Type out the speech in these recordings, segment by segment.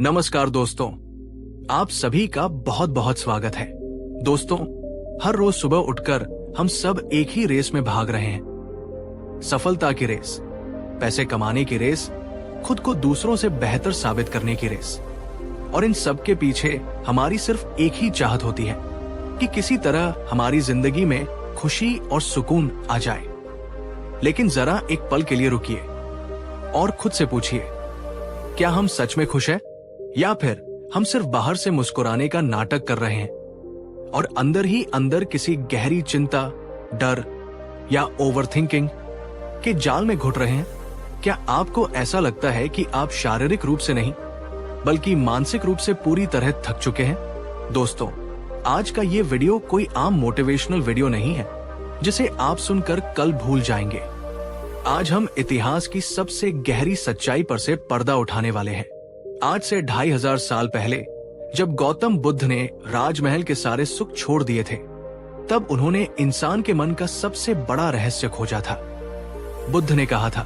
नमस्कार दोस्तों, आप सभी का बहुत बहुत स्वागत है। दोस्तों, हर रोज सुबह उठकर हम सब एक ही रेस में भाग रहे हैं। सफलता की रेस, पैसे कमाने की रेस, खुद को दूसरों से बेहतर साबित करने की रेस। और इन सब के पीछे हमारी सिर्फ एक ही चाहत होती है कि किसी तरह हमारी जिंदगी में खुशी और सुकून आ जाए। लेकिन जरा एक पल के लिए रुकिए और खुद से पूछिए, क्या हम सच में खुश हैं? या फिर हम सिर्फ बाहर से मुस्कुराने का नाटक कर रहे हैं और अंदर ही अंदर किसी गहरी चिंता, डर या ओवरथिंकिंग के जाल में घुट रहे हैं? क्या आपको ऐसा लगता है कि आप शारीरिक रूप से नहीं बल्कि मानसिक रूप से पूरी तरह थक चुके हैं? दोस्तों, आज का ये वीडियो कोई आम मोटिवेशनल वीडियो नहीं है जिसे आप सुनकर कल भूल जाएंगे। आज हम इतिहास की सबसे गहरी सच्चाई पर से पर्दा उठाने वाले हैं। आज से 2500 साल पहले जब गौतम बुद्ध ने राजमहल के सारे सुख छोड़ दिए थे, तब उन्होंने इंसान के मन का सबसे बड़ा रहस्य खोजा था। बुद्ध ने कहा था,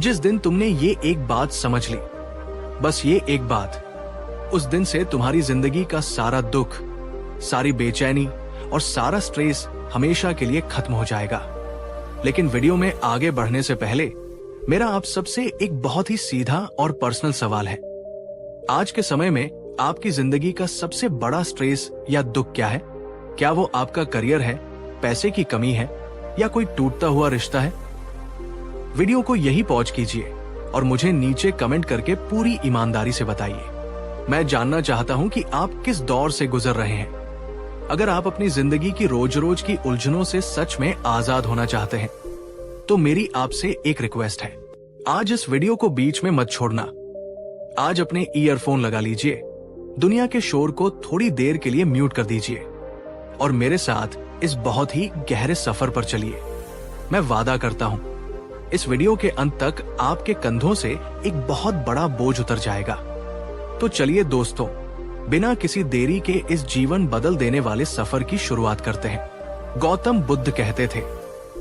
जिस दिन तुमने ये एक बात समझ ली, बस ये एक बात, उस दिन से तुम्हारी जिंदगी का सारा दुख, सारी बेचैनी और सारा स्ट्रेस हमेशा के लिए खत्म हो जाएगा। लेकिन वीडियो में आगे बढ़ने से पहले मेरा आप सबसे एक बहुत ही सीधा और पर्सनल सवाल है। आज के समय में आपकी जिंदगी का सबसे बड़ा स्ट्रेस या दुख क्या है? क्या वो आपका करियर है, पैसे की कमी है या कोई टूटता हुआ रिश्ता है? वीडियो को यही पॉज कीजिए और मुझे नीचे कमेंट करके पूरी ईमानदारी से बताइए। मैं जानना चाहता हूं कि आप किस दौर से गुजर रहे हैं। अगर आप अपनी जिंदगी की रोज रोज की उलझनों से सच में आजाद होना चाहते हैं, तो मेरी आपसे एक रिक्वेस्ट है, आज इस वीडियो को बीच में मत छोड़ना। आज अपने ईयरफोन लगा लीजिए, दुनिया के शोर को थोड़ी देर के लिए म्यूट कर दीजिए और मेरे साथ इस बहुत ही गहरे सफर पर चलिए। मैं वादा करता हूं, इस वीडियो के अंत तक आपके कंधों से एक बहुत बड़ा बोझ उतर जाएगा। तो चलिए दोस्तों, बिना किसी देरी के इस जीवन बदल देने वाले सफर की शुरुआत करते हैं। गौतम बुद्ध कहते थे,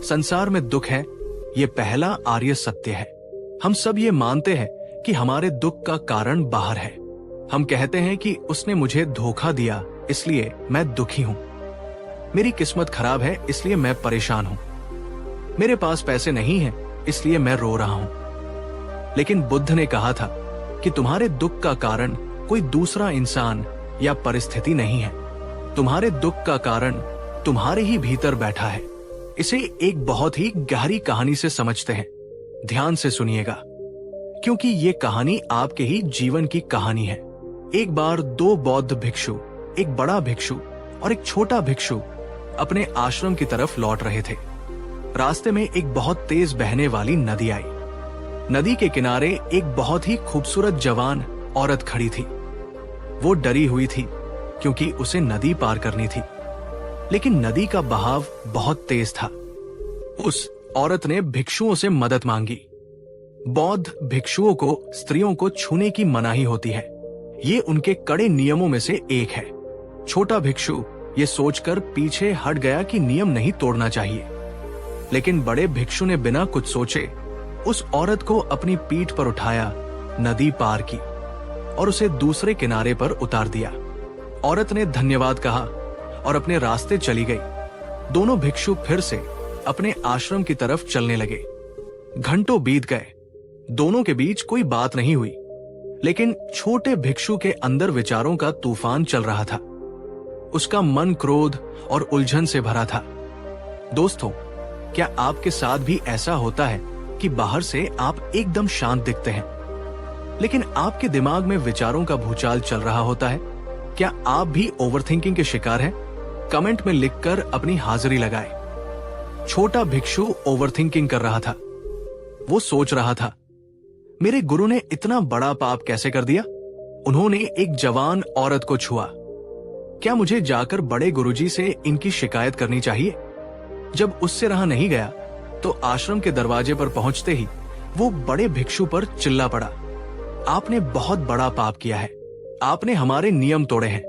संसार में दुख है, ये पहला आर्य सत्य है। हम सब ये मानते हैं कि हमारे दुख का कारण बाहर है। हम कहते हैं कि उसने मुझे धोखा दिया इसलिए मैं दुखी हूं, मेरी किस्मत खराब है इसलिए मैं परेशान हूं, मेरे पास पैसे नहीं हैं इसलिए मैं रो रहा हूं। लेकिन बुद्ध ने कहा था कि तुम्हारे दुख का कारण कोई दूसरा इंसान या परिस्थिति नहीं है, तुम्हारे दुख का कारण तुम्हारे ही भीतर बैठा है। इसे एक बहुत ही गहरी कहानी से समझते हैं। ध्यान से सुनिएगा, क्योंकि ये कहानी आपके ही जीवन की कहानी है। एक बार दो बौद्ध भिक्षु, एक बड़ा भिक्षु और एक छोटा भिक्षु, अपने आश्रम की तरफ लौट रहे थे। रास्ते में एक बहुत तेज बहने वाली नदी आई। नदी के किनारे एक बहुत ही खूबसूरत जवान औरत खड़ी थी। वो डरी हुई थी क्योंकि उसे नदी पार करनी थी, लेकिन नदी का बहाव बहुत तेज था। उस औरत ने भिक्षुओं से मदद मांगी। बौद्ध भिक्षुओं को स्त्रियों को छूने की मनाही होती है, ये उनके कड़े नियमों में से एक है। छोटा भिक्षु ये सोचकर पीछे हट गया कि नियम नहीं तोड़ना चाहिए, लेकिन बड़े भिक्षु ने बिना कुछ सोचे उस औरत को अपनी पीठ पर उठाया, नदी पार की और उसे दूसरे किनारे पर उतार दिया। औरत ने धन्यवाद कहा और अपने रास्ते चली गई। दोनों भिक्षु फिर से अपने आश्रम की तरफ चलने लगे। घंटों बीत गए, दोनों के बीच कोई बात नहीं हुई, लेकिन छोटे भिक्षु के अंदर विचारों का तूफान चल रहा था। उसका मन क्रोध और उलझन से भरा था। दोस्तों, क्या आपके साथ भी ऐसा होता है कि बाहर से आप एकदम शांत दिखते हैं, लेकिन आपके दिमाग में विचारों का भूचाल चल रहा होता है? क्या आप भी ओवरथिंकिंग के शिकार हैं? कमेंट में लिखकर अपनी हाजिरी लगाएं। छोटा भिक्षु ओवरथिंकिंग कर रहा था। वो सोच रहा था, मेरे गुरु ने इतना बड़ा पाप कैसे कर दिया? उन्होंने एक जवान औरत को छुआ। क्या मुझे जाकर बड़े गुरुजी से इनकी शिकायत करनी चाहिए? जब उससे रहा नहीं गया, तो आश्रम के दरवाजे पर पहुंचते ही वो बड़े भिक्षु पर चिल्ला पड़ा, आपने बहुत बड़ा पाप किया है, आपने हमारे नियम तोड़े हैं,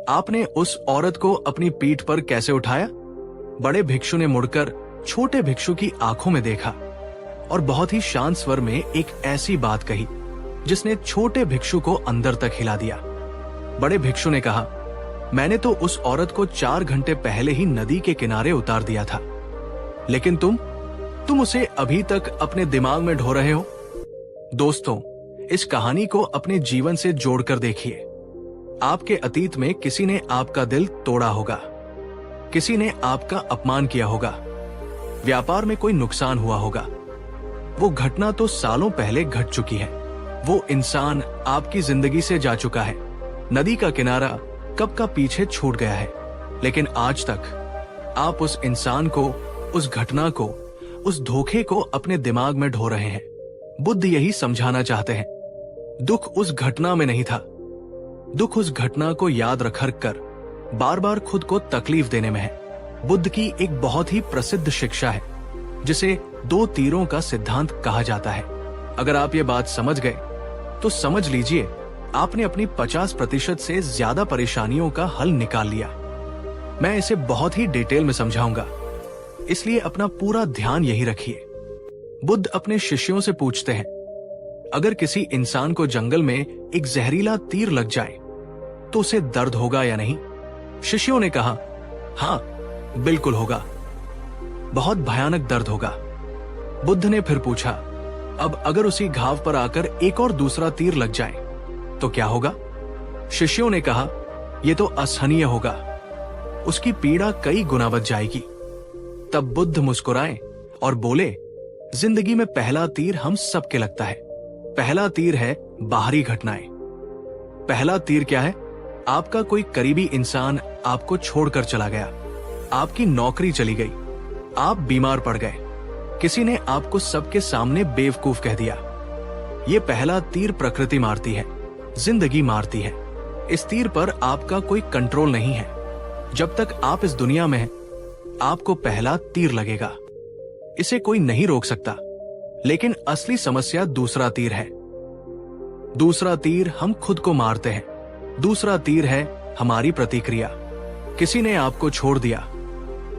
आपने उस औरत को अपनी पीठ पर कैसे उठाया? बड़े भिक्षु ने मुड़कर छोटे भिक्षु की आंखों में देखा और बहुत ही शांत स्वर में एक ऐसी बात कही जिसने छोटे भिक्षु को अंदर तक हिला दिया। बड़े भिक्षु ने कहा, मैंने तो उस औरत को 4 घंटे पहले ही नदी के किनारे उतार दिया था, लेकिन तुम उसे अभी तक अपने दिमाग में ढो रहे हो। दोस्तों, इस कहानी को अपने जीवन से जोड़कर देखिए। आपके अतीत में किसी ने आपका दिल तोड़ा होगा, किसी ने आपका अपमान किया होगा, व्यापार में कोई नुकसान हुआ होगा। वो घटना तो सालों पहले घट चुकी है। वो इंसान आपकी जिंदगी से जा चुका है। नदी का किनारा कब का पीछे छूट गया है, लेकिन आज तक आप उस इंसान को, उस घटना को, उस धोखे को अपने दिमाग में ढो रहे हैं। बुद्ध यही समझाना चाहते हैं। दुख उस घटना में नहीं था, दुख उस घटना को याद रख कर बार बार खुद को तकलीफ देने में है। बुद्ध की एक बहुत ही प्रसिद्ध शिक्षा है, जिसे 2 तीरों का सिद्धांत कहा जाता है। अगर आप ये बात समझ गए तो समझ लीजिए आपने अपनी 50% से ज्यादा परेशानियों का हल निकाल लिया। मैं इसे बहुत ही डिटेल में समझाऊंगा, इसलिए अपना पूरा ध्यान यही रखिए। बुद्ध अपने शिष्यों से पूछते हैं, अगर किसी इंसान को जंगल में एक जहरीला तीर लग जाए तो उसे दर्द होगा या नहीं? शिष्यों ने कहा, हाँ बिल्कुल होगा, बहुत भयानक दर्द होगा। बुद्ध ने फिर पूछा, अब अगर उसी घाव पर आकर एक और दूसरा तीर लग जाए तो क्या होगा? शिष्यों ने कहा, यह तो असहनीय होगा, उसकी पीड़ा कई गुना बढ़ जाएगी। तब बुद्ध मुस्कुराए और बोले, जिंदगी में पहला तीर हम सबके लगता है। पहला तीर है बाहरी घटनाएं। पहला तीर क्या है? आपका कोई करीबी इंसान आपको छोड़कर चला गया, आपकी नौकरी चली गई, आप बीमार पड़ गए, किसी ने आपको सबके सामने बेवकूफ कह दिया। ये पहला तीर प्रकृति मारती है, जिंदगी मारती है। इस तीर पर आपका कोई कंट्रोल नहीं है। जब तक आप इस दुनिया में हैं, आपको पहला तीर लगेगा, इसे कोई नहीं रोक सकता। लेकिन असली समस्या दूसरा तीर है। दूसरा तीर हम खुद को मारते हैं। दूसरा तीर है हमारी प्रतिक्रिया। किसी ने आपको छोड़ दिया,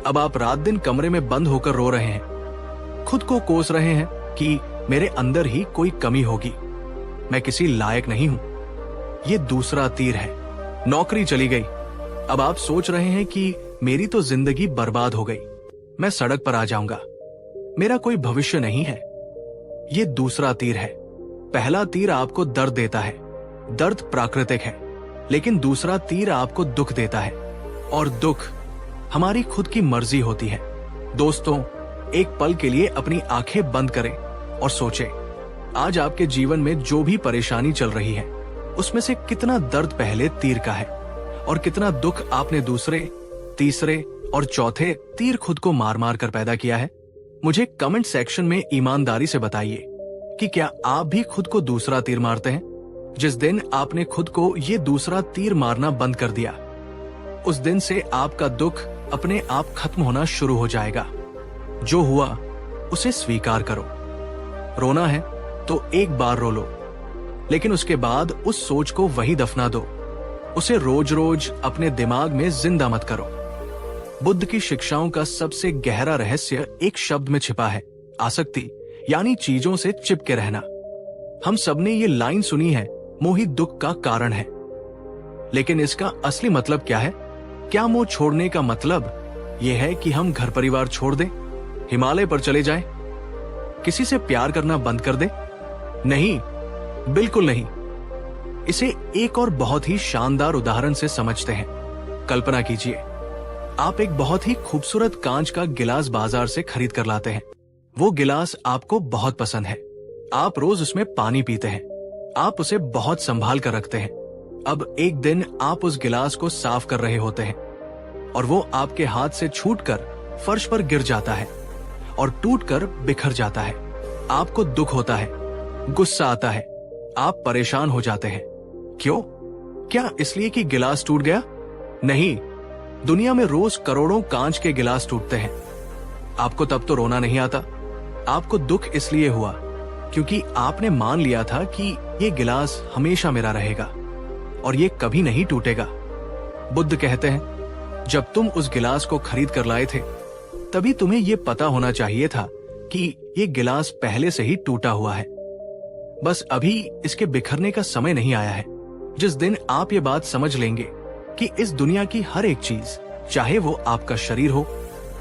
अब आप रात दिन कमरे में बंद होकर रो रहे हैं, खुद को कोस रहे हैं कि मेरे अंदर ही कोई कमी होगी, मैं किसी लायक नहीं हूं। ये दूसरा तीर है। नौकरी चली गई, अब आप सोच रहे हैं कि मेरी तो जिंदगी बर्बाद हो गई, मैं सड़क पर आ जाऊंगा, मेरा कोई भविष्य नहीं है। ये दूसरा तीर है। पहला तीर आपको दर्द देता है, दर्द प्राकृतिक है, लेकिन दूसरा तीर आपको दुख देता है, और दुख हमारी खुद की मर्जी होती है। दोस्तों, एक पल के लिए अपनी आंखें बंद करें और सोचें, आज आपके जीवन में जो भी परेशानी चल रही है, उसमें से कितना दर्द पहले तीर का है और कितना दुख आपने दूसरे, तीसरे और चौथे तीर खुद को मार मार कर पैदा किया है। मुझे कमेंट सेक्शन में ईमानदारी से बताइए कि क्या आप भी खुद को दूसरा तीर मारते हैं? जिस दिन आपने खुद को ये दूसरा तीर मारना बंद कर दिया, उस दिन से आपका दुख अपने आप खत्म होना शुरू हो जाएगा। जो हुआ उसे स्वीकार करो। रोना है तो एक बार रो लो, लेकिन उसके बाद उस सोच को वही दफना दो। उसे रोज रोज अपने दिमाग में जिंदा मत करो। बुद्ध की शिक्षाओं का सबसे गहरा रहस्य एक शब्द में छिपा है, आसक्ति, यानी चीजों से चिपके रहना। हम सबने ये लाइन सुनी है, मोह ही दुख का कारण है। लेकिन इसका असली मतलब क्या है? क्या मोह छोड़ने का मतलब यह है कि हम घर परिवार छोड़ दें, हिमालय पर चले जाएं, किसी से प्यार करना बंद कर दें? नहीं, बिल्कुल नहीं। इसे एक और बहुत ही शानदार उदाहरण से समझते हैं। कल्पना कीजिए, आप एक बहुत ही खूबसूरत कांच का गिलास बाजार से खरीद कर लाते हैं। वो गिलास आपको बहुत पसंद है, आप रोज उसमें पानी पीते हैं, आप उसे बहुत संभाल कर रखते हैं। अब एक दिन आप उस गिलास को साफ कर रहे होते हैं और वो आपके हाथ से छूटकर फर्श पर गिर जाता है और टूटकर बिखर जाता है। आपको दुख होता है, गुस्सा आता है, आप परेशान हो जाते हैं। क्यों? क्या इसलिए कि गिलास टूट गया? नहीं, दुनिया में रोज करोड़ों कांच के गिलास टूटते हैं। आपको तब तो रोना नहीं आता। आपको दुख इसलिए हुआ क्योंकि आपने मान लिया था कि ये गिलास हमेशा मेरा रहेगा और ये कभी नहीं टूटेगा। बुद्ध कहते हैं, जब तुम उस गिलास को खरीद कर लाए थे, तभी तुम्हें ये पता होना चाहिए था कि ये गिलास पहले से ही टूटा हुआ है। बस अभी इसके बिखरने का समय नहीं आया है। जिस दिन आप ये बात समझ लेंगे कि इस दुनिया की हर एक चीज, चाहे वो आपका शरीर हो,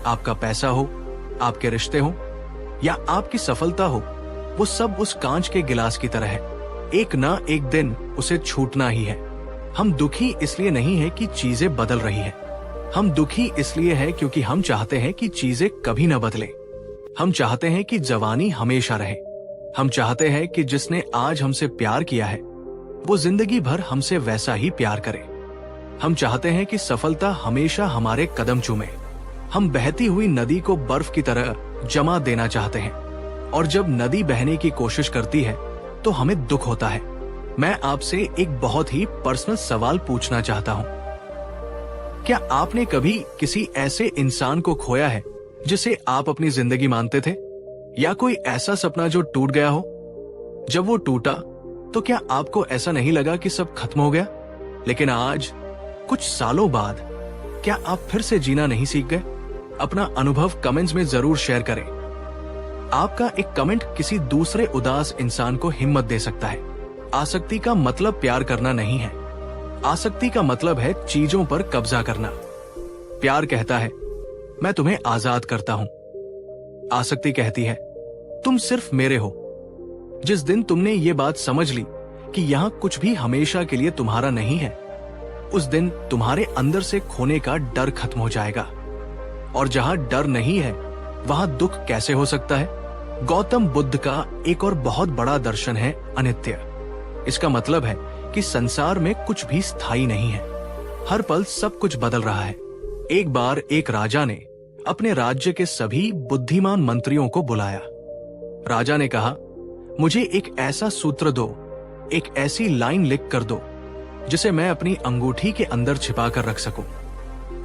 आपका पैसा हो, आपके रिश्ते हो या आपकी सफलता हो, वो सब उस कांच के गिलास की तरह है, एक ना एक दिन उसे छूटना ही है। हम दुखी इसलिए नहीं है कि चीजें बदल रही है, हम दुखी इसलिए है क्योंकि हम चाहते हैं कि चीजें कभी न बदलें। हम चाहते हैं कि जवानी हमेशा रहे। हम चाहते हैं कि जिसने आज हमसे प्यार किया है वो जिंदगी भर हमसे वैसा ही प्यार करे। हम चाहते हैं कि सफलता हमेशा हमारे कदम चूमे। हम बहती हुई नदी को बर्फ की तरह जमा देना चाहते हैं, और जब नदी बहने की कोशिश करती है तो हमें दुख होता है। मैं आपसे एक बहुत ही पर्सनल सवाल पूछना चाहता हूं। क्या आपने कभी किसी ऐसे इंसान को खोया है जिसे आप अपनी जिंदगी मानते थे, या कोई ऐसा सपना जो टूट गया हो? जब वो टूटा तो क्या आपको ऐसा नहीं लगा कि सब खत्म हो गया? लेकिन आज कुछ सालों बाद क्या आप फिर से जीना नहीं सीख गए? अपना अनुभव कमेंट्स में जरूर शेयर करें। आपका एक कमेंट किसी दूसरे उदास इंसान को हिम्मत दे सकता है। आसक्ति का मतलब प्यार करना नहीं है। आसक्ति का मतलब है चीजों पर कब्जा करना। प्यार कहता है मैं तुम्हें आजाद करता हूं। आसक्ति कहती है तुम सिर्फ मेरे हो। जिस दिन तुमने ये बात समझ ली कि यहां कुछ भी हमेशा के लिए तुम्हारा नहीं है, उस दिन तुम्हारे अंदर से खोने का डर खत्म हो जाएगा। और जहां डर नहीं है वहां दुख कैसे हो सकता है? गौतम बुद्ध का एक और बहुत बड़ा दर्शन है अनित्य। इसका मतलब है कि संसार में कुछ भी स्थायी नहीं है। हर पल सब कुछ बदल रहा है। एक बार एक राजा ने अपने राज्य के सभी बुद्धिमान मंत्रियों को बुलाया। राजा ने कहा, मुझे एक ऐसा सूत्र दो, एक ऐसी लाइन लिख कर दो जिसे मैं अपनी अंगूठी के अंदर छिपा कर रख सकूं,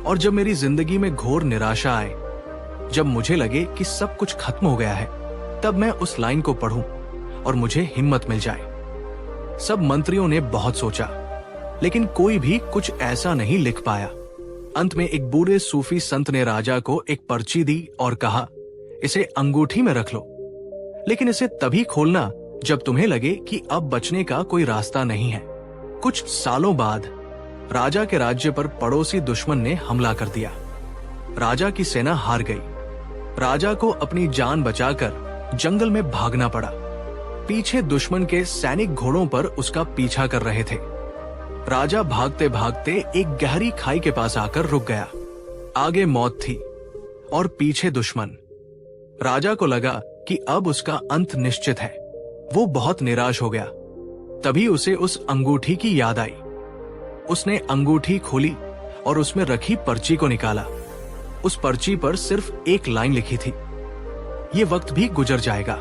और जब मेरी जिंदगी में घोर निराशा आए, जब मुझे लगे कि सब कुछ खत्म हो गया है, तब मैं उस लाइन को पढूं और मुझे हिम्मत मिल जाए। सब मंत्रियों ने बहुत सोचा, लेकिन कोई भी कुछ ऐसा नहीं लिख पाया। अंत में एक बूढ़े सूफी संत ने राजा को एक पर्ची दी और कहा, इसे अंगूठी में रख लो, लेकिन इसे तभी खोलना जब तुम्हें लगे कि अब बचने का कोई रास्ता नहीं है। कुछ सालों बाद राजा के राज्य पर पड़ोसी दुश्मन ने हमला कर दिया। राजा की सेना हार गई। राजा को अपनी जान बचाकर जंगल में भागना पड़ा। पीछे दुश्मन के सैनिक घोड़ों पर उसका पीछा कर रहे थे। राजा भागते भागते एक गहरी खाई के पास आकर रुक गया। आगे मौत थी और पीछे दुश्मन। राजा को लगा कि अब उसका अंत निश्चित है। वो बहुत निराश हो गया। तभी उसे उस अंगूठी की याद आई। उसने अंगूठी खोली और उसमें रखी पर्ची को निकाला। उस पर्ची पर सिर्फ एक लाइन लिखी थी, ये वक्त भी गुजर जाएगा।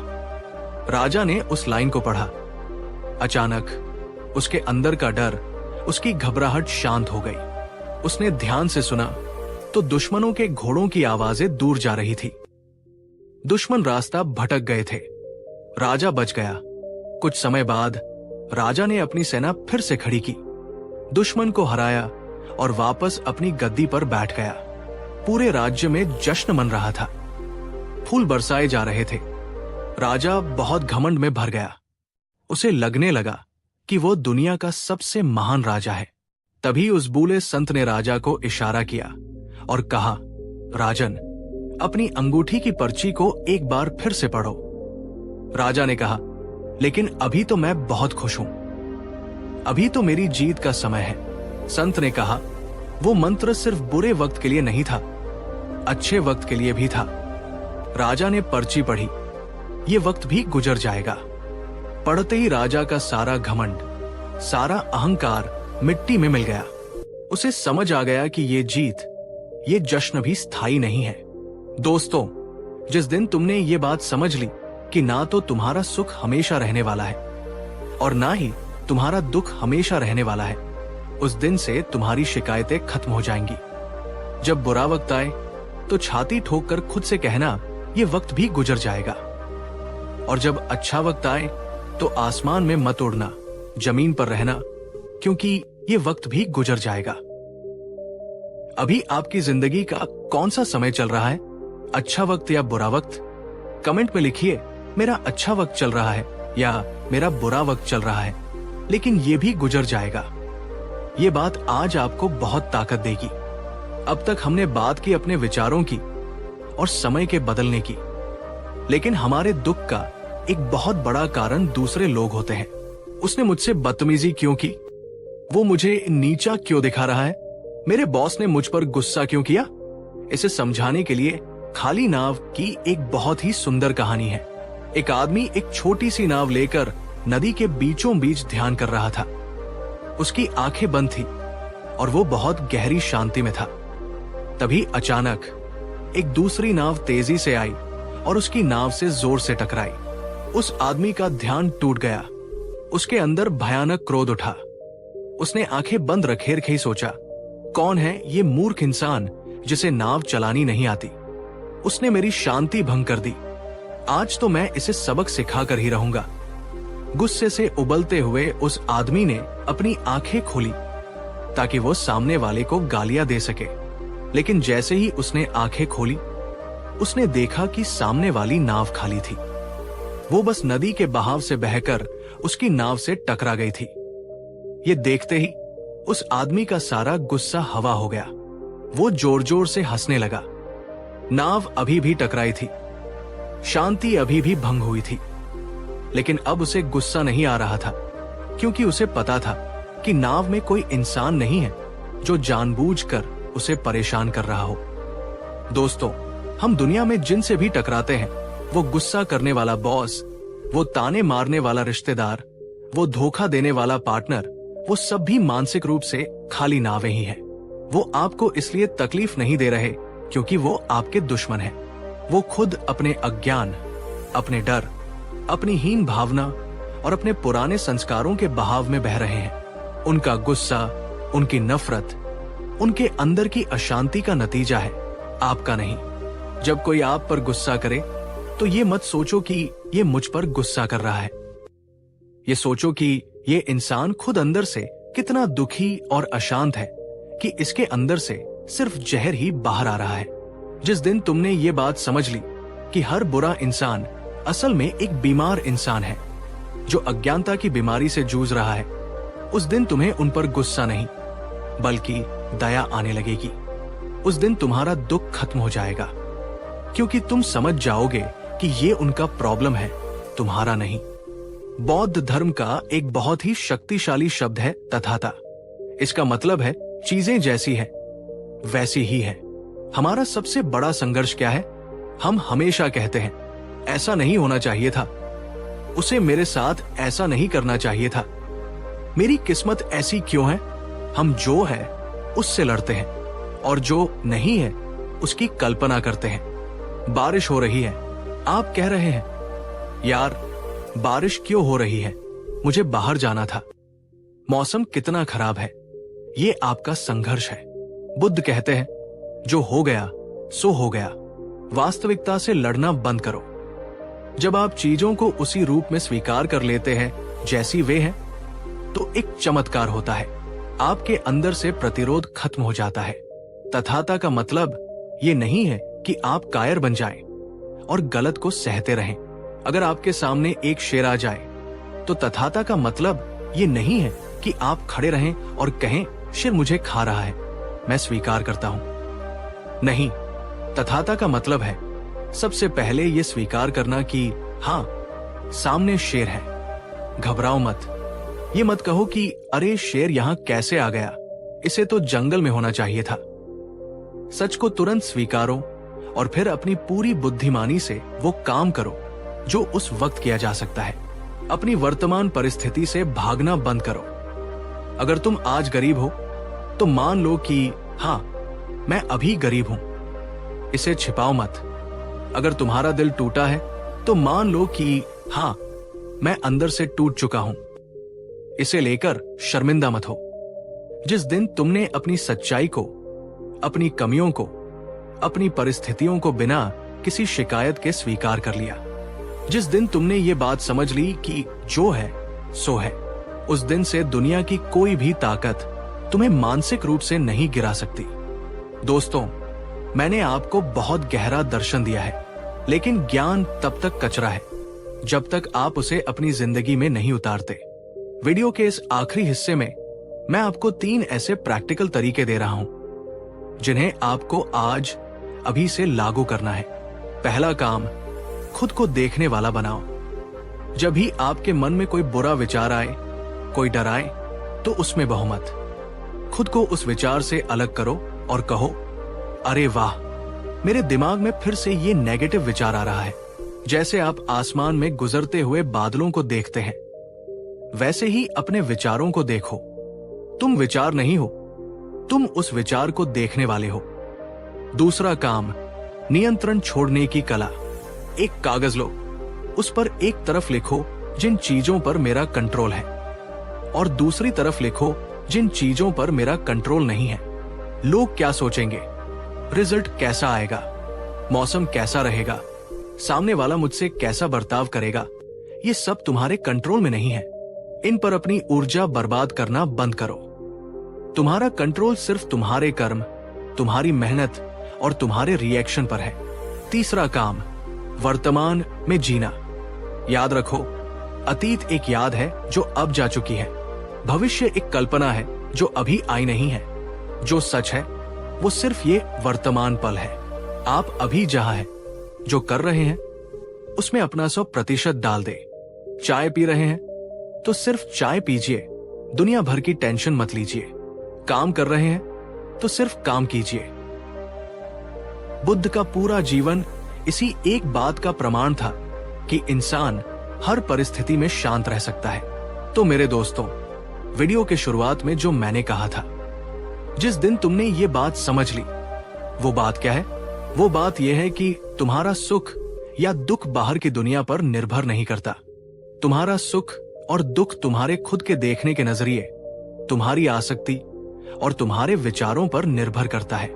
राजा ने उस लाइन को पढ़ा। अचानक उसके अंदर का डर, उसकी घबराहट शांत हो गई। उसने ध्यान से सुना तो दुश्मनों के घोड़ों की आवाजें दूर जा रही थी। दुश्मन रास्ता भटक गए थे। राजा बच गया। कुछ समय बाद राजा ने अपनी सेना फिर से खड़ी की, दुश्मन को हराया और वापस अपनी गद्दी पर बैठ गया। पूरे राज्य में जश्न मन रहा था। फूल बरसाए जा रहे थे। राजा बहुत घमंड में भर गया। उसे लगने लगा कि वो दुनिया का सबसे महान राजा है। तभी उस बूढ़े संत ने राजा को इशारा किया और कहा, राजन, अपनी अंगूठी की पर्ची को एक बार फिर से पढ़ो। राजा ने कहा, लेकिन अभी तो मैं बहुत खुश हूं, अभी तो मेरी जीत का समय है। संत ने कहा, वो मंत्र सिर्फ बुरे वक्त के लिए नहीं था, अच्छे वक्त के लिए भी था। राजा ने पर्ची पढ़ी। ये वक्त भी गुजर जाएगा। पढ़ते ही राजा का सारा घमंड, सारा अहंकार मिट्टी में मिल गया। उसे समझ आ गया कि ये जीत, ये जश्न भी स्थायी नहीं है। दोस्तों, जिस दिन तुमने ये बात समझ ली कि ना तो तुम्हारा सुख हमेशा रहने वाला है और ना ही तुम्हारा दुख हमेशा रहने वाला है, उस दिन से तुम्हारी शिकायतें खत्म हो जाएंगी। जब बुरा वक्त आए तो छाती ठोक कर खुद से कहना, ये वक्त भी गुजर जाएगा। और जब अच्छा वक्त आए तो आसमान में मत उड़ना, जमीन पर रहना, क्योंकि ये वक्त भी गुजर जाएगा। अभी आपकी जिंदगी का कौन सा समय चल रहा है? अच्छा वक्त या बुरा वक्त? कमेंट में लिखिए, मेरा अच्छा वक्त चल रहा है या मेरा बुरा वक्त चल रहा है, लेकिन ये भी गुजर जाएगा। ये बात आज आपको बहुत ताकत देगी। अब तक हमने बात की अपने विचारों की और समय के बदलने की, लेकिन हमारे दुख का एक बहुत बड़ा कारण दूसरे लोग होते हैं। उसने मुझसे बदतमीजी क्यों की? वो मुझे नीचा क्यों दिखा रहा है? मेरे बॉस ने मुझ पर गुस्सा क्यों किया? इसे समझाने के लिए खाली नाव की एक बहुत ही सुंदर कहानी है। एक आदमी एक छोटी सी नाव लेकर नदी के बीचों बीच ध्यान कर रहा था। उसकी आंखें बंद थी और वो बहुत गहरी शांति में था। तभी अचानक एक दूसरी नाव तेजी से आई और उसकी नाव से जोर से टकराई। उस आदमी का ध्यान टूट गया। उसके अंदर भयानक क्रोध उठा। उसने आंखें बंद रखे रखे सोचा, कौन है ये मूर्ख इंसान जिसे नाव चलानी नहीं आती? उसने मेरी शांति भंग कर दी। आज तो मैं इसे सबक सिखा कर ही रहूंगा। गुस्से से उबलते हुए उस आदमी ने अपनी आंखें खोली ताकि वो सामने वाले को गालियां दे सके, लेकिन जैसे ही उसने आंखें खोली, उसने देखा कि सामने वाली नाव खाली थी। वो बस नदी के बहाव से बहकर उसकी नाव से टकरा गई थी। ये देखते ही उस आदमी का सारा गुस्सा हवा हो गया। वो जोर जोर से हंसने लगा। नाव अभी भी टकराई थी, शांति अभी भी भंग हुई थी, लेकिन अब उसे गुस्सा नहीं आ रहा था, क्योंकि उसे पता था कि नाव में कोई इंसान नहीं है जो जानबूझकर उसे परेशान कर रहा हो। दोस्तों, हम दुनिया में जिनसे भी टकराते हैं, वो गुस्सा करने वाला बॉस, वो ताने मारने वाला रिश्तेदार, वो धोखा देने वाला पार्टनर, वो सब भी मानसिक रूप से खाली नावें ही हैं। वो आपको इसलिए तकलीफ नहीं दे रहे क्योंकि वो आपके दुश्मन हैं। वो खुद अपने अज्ञान, अपने डर, अपनी हीन भावना और अपने पुराने संस्कारों के बहाव में बह रहे हैं। उनका गुस्सा, उनकी नफरत, उनके अंदर की अशांति का नतीजा है, आपका नहीं। जब कोई आप पर गुस्सा करे तो ये मत सोचो कि ये मुझ पर गुस्सा कर रहा है। ये सोचो कि ये इंसान खुद अंदर से कितना दुखी और अशांत है कि इसके अंदर से सिर्फ जहर ही बाहर आ रहा है। जिस दिन तुमने ये बात समझ ली कि हर बुरा इंसान असल में एक बीमार इंसान है जो अज्ञानता की बीमारी से जूझ रहा है, उस दिन तुम्हें उन पर गुस्सा नहीं बल्कि दया आने लगेगी। उस दिन तुम्हारा दुख खत्म हो जाएगा, क्योंकि तुम समझ जाओगे कि ये उनका प्रॉब्लम है, तुम्हारा नहीं। बौद्ध धर्म का एक बहुत ही शक्तिशाली शब्द है तथाता। इसका मतलब है चीजें जैसी है वैसी ही है। हमारा सबसे बड़ा संघर्ष क्या है? हम हमेशा कहते हैं ऐसा नहीं होना चाहिए था, उसे मेरे साथ ऐसा नहीं करना चाहिए था, मेरी किस्मत ऐसी क्यों है? हम जो है उससे लड़ते हैं और जो नहीं है उसकी कल्पना करते हैं। बारिश हो रही है, आप कह रहे हैं यार बारिश क्यों हो रही है, मुझे बाहर जाना था। मौसम कितना खराब है। ये आपका संघर्ष है। बुद्ध कहते हैं जो हो गया सो हो गया। वास्तविकता से लड़ना बंद करो। जब आप चीजों को उसी रूप में स्वीकार कर लेते हैं जैसी वे हैं, तो एक चमत्कार होता है। आपके अंदर से प्रतिरोध खत्म हो जाता है। तथाता का मतलब ये नहीं है कि आप कायर बन जाएं और गलत को सहते रहें। अगर आपके सामने एक शेर आ जाए तो तथाता का मतलब ये नहीं है कि आप खड़े रहें और कहें शेर मुझे खा रहा है, मैं स्वीकार करता हूं। नहीं, तथाता का मतलब है सबसे पहले ये स्वीकार करना कि हाँ, सामने शेर है। घबराओ मत। ये मत कहो कि अरे शेर यहां कैसे आ गया, इसे तो जंगल में होना चाहिए था। सच को तुरंत स्वीकारो और फिर अपनी पूरी बुद्धिमानी से वो काम करो जो उस वक्त किया जा सकता है। अपनी वर्तमान परिस्थिति से भागना बंद करो। अगर तुम आज गरीब हो तो मान लो कि हाँ, मैं अभी गरीब हूं, इसे छिपाओ मत। अगर तुम्हारा दिल टूटा है तो मान लो कि हाँ, मैं अंदर से टूट चुका हूं, इसे लेकर शर्मिंदा मत हो। जिस दिन तुमने अपनी सच्चाई को, अपनी कमियों को, अपनी परिस्थितियों को बिना किसी शिकायत के स्वीकार कर लिया, जिस दिन तुमने ये बात समझ ली कि जो है सो है, उस दिन से दुनिया की कोई भी ताकत तुम्हें मानसिक रूप से नहीं गिरा सकती। दोस्तों, मैंने आपको बहुत गहरा दर्शन दिया है, लेकिन ज्ञान तब तक कचरा है जब तक आप उसे अपनी जिंदगी में नहीं उतारते। वीडियो के इस आखिरी हिस्से में मैं आपको 3 ऐसे प्रैक्टिकल तरीके दे रहा हूं जिन्हें आपको आज अभी से लागू करना है। पहला काम, खुद को देखने वाला बनाओ। जब भी आपके मन में कोई बुरा विचार आए, कोई डर आए, तो उसमें बहो मत। खुद को उस विचार से अलग करो और कहो, अरे वाह, मेरे दिमाग में फिर से ये नेगेटिव विचार आ रहा है। जैसे आप आसमान में गुजरते हुए बादलों को देखते हैं, वैसे ही अपने विचारों को देखो। तुम विचार नहीं हो, तुम उस विचार को देखने वाले हो। दूसरा काम, नियंत्रण छोड़ने की कला। एक कागज लो, उस पर एक तरफ लिखो जिन चीजों पर मेरा कंट्रोल है, और दूसरी तरफ लिखो जिन चीजों पर मेरा कंट्रोल नहीं है। लोग क्या सोचेंगे, रिजल्ट कैसा आएगा, मौसम कैसा रहेगा, सामने वाला मुझसे कैसा बर्ताव करेगा, ये सब तुम्हारे कंट्रोल में नहीं है। इन पर अपनी ऊर्जा बर्बाद करना बंद करो। तुम्हारा कंट्रोल सिर्फ तुम्हारे कर्म, तुम्हारी मेहनत और तुम्हारे रिएक्शन पर है। तीसरा काम, वर्तमान में जीना। याद रखो, अतीत एक याद है जो अब जा चुकी है। भविष्य एक कल्पना है जो अभी आई नहीं है। जो सच है वो सिर्फ ये वर्तमान पल है। आप अभी जहां हैं, जो कर रहे हैं, उसमें अपना 100% डाल दे। चाय पी रहे हैं तो सिर्फ चाय पीजिए, दुनिया भर की टेंशन मत लीजिए। काम कर रहे हैं तो सिर्फ काम कीजिए। बुद्ध का पूरा जीवन इसी एक बात का प्रमाण था कि इंसान हर परिस्थिति में शांत रह सकता है। तो मेरे दोस्तों, वीडियो के शुरुआत में जो मैंने कहा था, जिस दिन तुमने ये बात समझ ली, वो बात क्या है? वो बात यह है कि तुम्हारा सुख या दुख बाहर की दुनिया पर निर्भर नहीं करता। तुम्हारा सुख और दुख तुम्हारे खुद के देखने के नजरिए, तुम्हारी आसक्ति और तुम्हारे विचारों पर निर्भर करता है।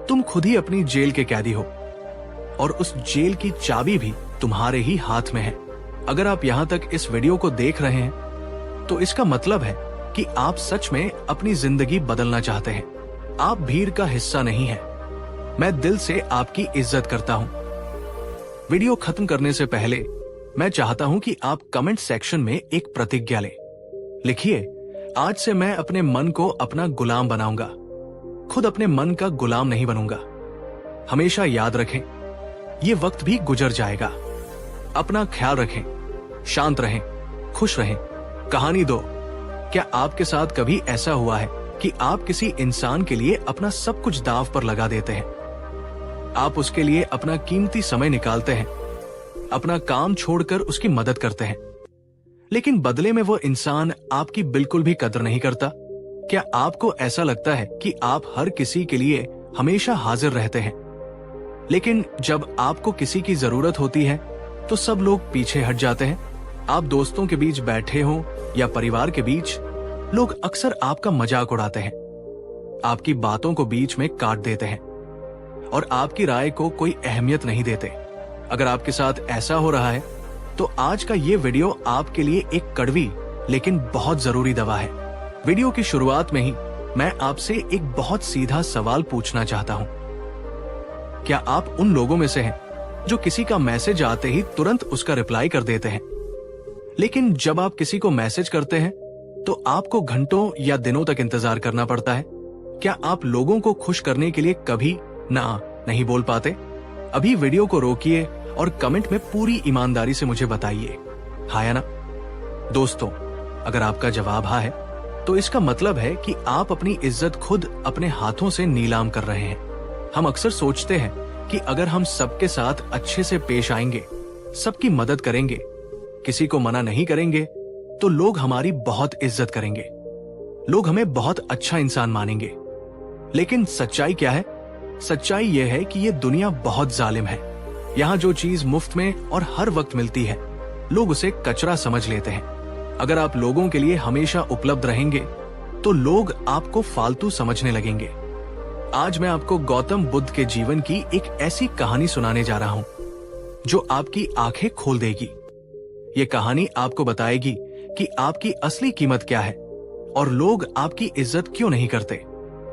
तुम खुद ही अपनी जेल के कैदी हो और उस जेल की चाबी भी तुम्हारे ही हाथ में है। अगर आप यहां तक इस वीडियो को देख रहे हैं तो इसका मतलब है कि आप सच में अपनी जिंदगी बदलना चाहते हैं। आप भीड़ का हिस्सा नहीं हैं। मैं दिल से आपकी इज्जत करता हूं। वीडियो खत्म करने से पहले मैं चाहता हूं कि आप कमेंट सेक्शन में एक प्रतिज्ञा लें। लिखिए, आज से मैं अपने मन को अपना गुलाम बनाऊंगा, खुद अपने मन का गुलाम नहीं बनूंगा। हमेशा याद रखें, ये वक्त भी गुजर जाएगा। अपना ख्याल रखें, शांत रहें, खुश रहें। कहानी 2, क्या आपके साथ कभी ऐसा हुआ है कि आप किसी इंसान के लिए अपना सब कुछ दांव पर लगा देते हैं? आप उसके लिए अपना कीमती समय निकालते हैं, अपना काम छोड़कर उसकी मदद करते हैं, लेकिन बदले में वो इंसान आपकी बिल्कुल भी कदर नहीं करता। क्या आपको ऐसा लगता है कि आप हर किसी के लिए हमेशा हाजिर रहते हैं, लेकिन जब आपको किसी की जरूरत होती है तो सब लोग पीछे हट जाते हैं? आप दोस्तों के बीच बैठे हों या परिवार के बीच, लोग अक्सर आपका मजाक उड़ाते हैं, आपकी बातों को बीच में काट देते हैं और आपकी राय को कोई अहमियत नहीं देते। अगर आपके साथ ऐसा हो रहा है तो आज का ये वीडियो आपके लिए एक कड़वी लेकिन बहुत जरूरी दवा है। वीडियो की शुरुआत में ही मैं आपसे एक बहुत सीधा सवाल पूछना चाहता हूं। क्या आप उन लोगों में से हैं जो किसी का मैसेज आते ही तुरंत उसका रिप्लाई कर देते हैं, लेकिन जब आप किसी को मैसेज करते हैं तो आपको घंटों या दिनों तक इंतजार करना पड़ता है? क्या आप लोगों को खुश करने के लिए कभी ना नहीं बोल पाते? अभी वीडियो को रोकिए और कमेंट में पूरी ईमानदारी से मुझे बताइए, हाँ या ना। दोस्तों, अगर आपका जवाब हाँ है तो इसका मतलब है कि आप अपनी इज्जत खुद अपने हाथों से नीलाम कर रहे हैं। हम अक्सर सोचते हैं कि अगर हम सबके साथ अच्छे से पेश आएंगे, सबकी मदद करेंगे, किसी को मना नहीं करेंगे, तो लोग हमारी बहुत इज्जत करेंगे, लोग हमें बहुत अच्छा इंसान मानेंगे। लेकिन सच्चाई क्या है? सच्चाई यह है कि ये दुनिया बहुत जालिम है। यहाँ जो चीज मुफ्त में और हर वक्त मिलती है, लोग उसे कचरा समझ लेते हैं। अगर आप लोगों के लिए हमेशा उपलब्ध रहेंगे तो लोग आपको फालतू समझने लगेंगे। आज मैं आपको गौतम बुद्ध के जीवन की एक ऐसी कहानी सुनाने जा रहा हूं जो आपकी आंखें खोल देगी। ये कहानी आपको बताएगी कि आपकी असली कीमत क्या है और लोग आपकी इज्जत क्यों नहीं करते।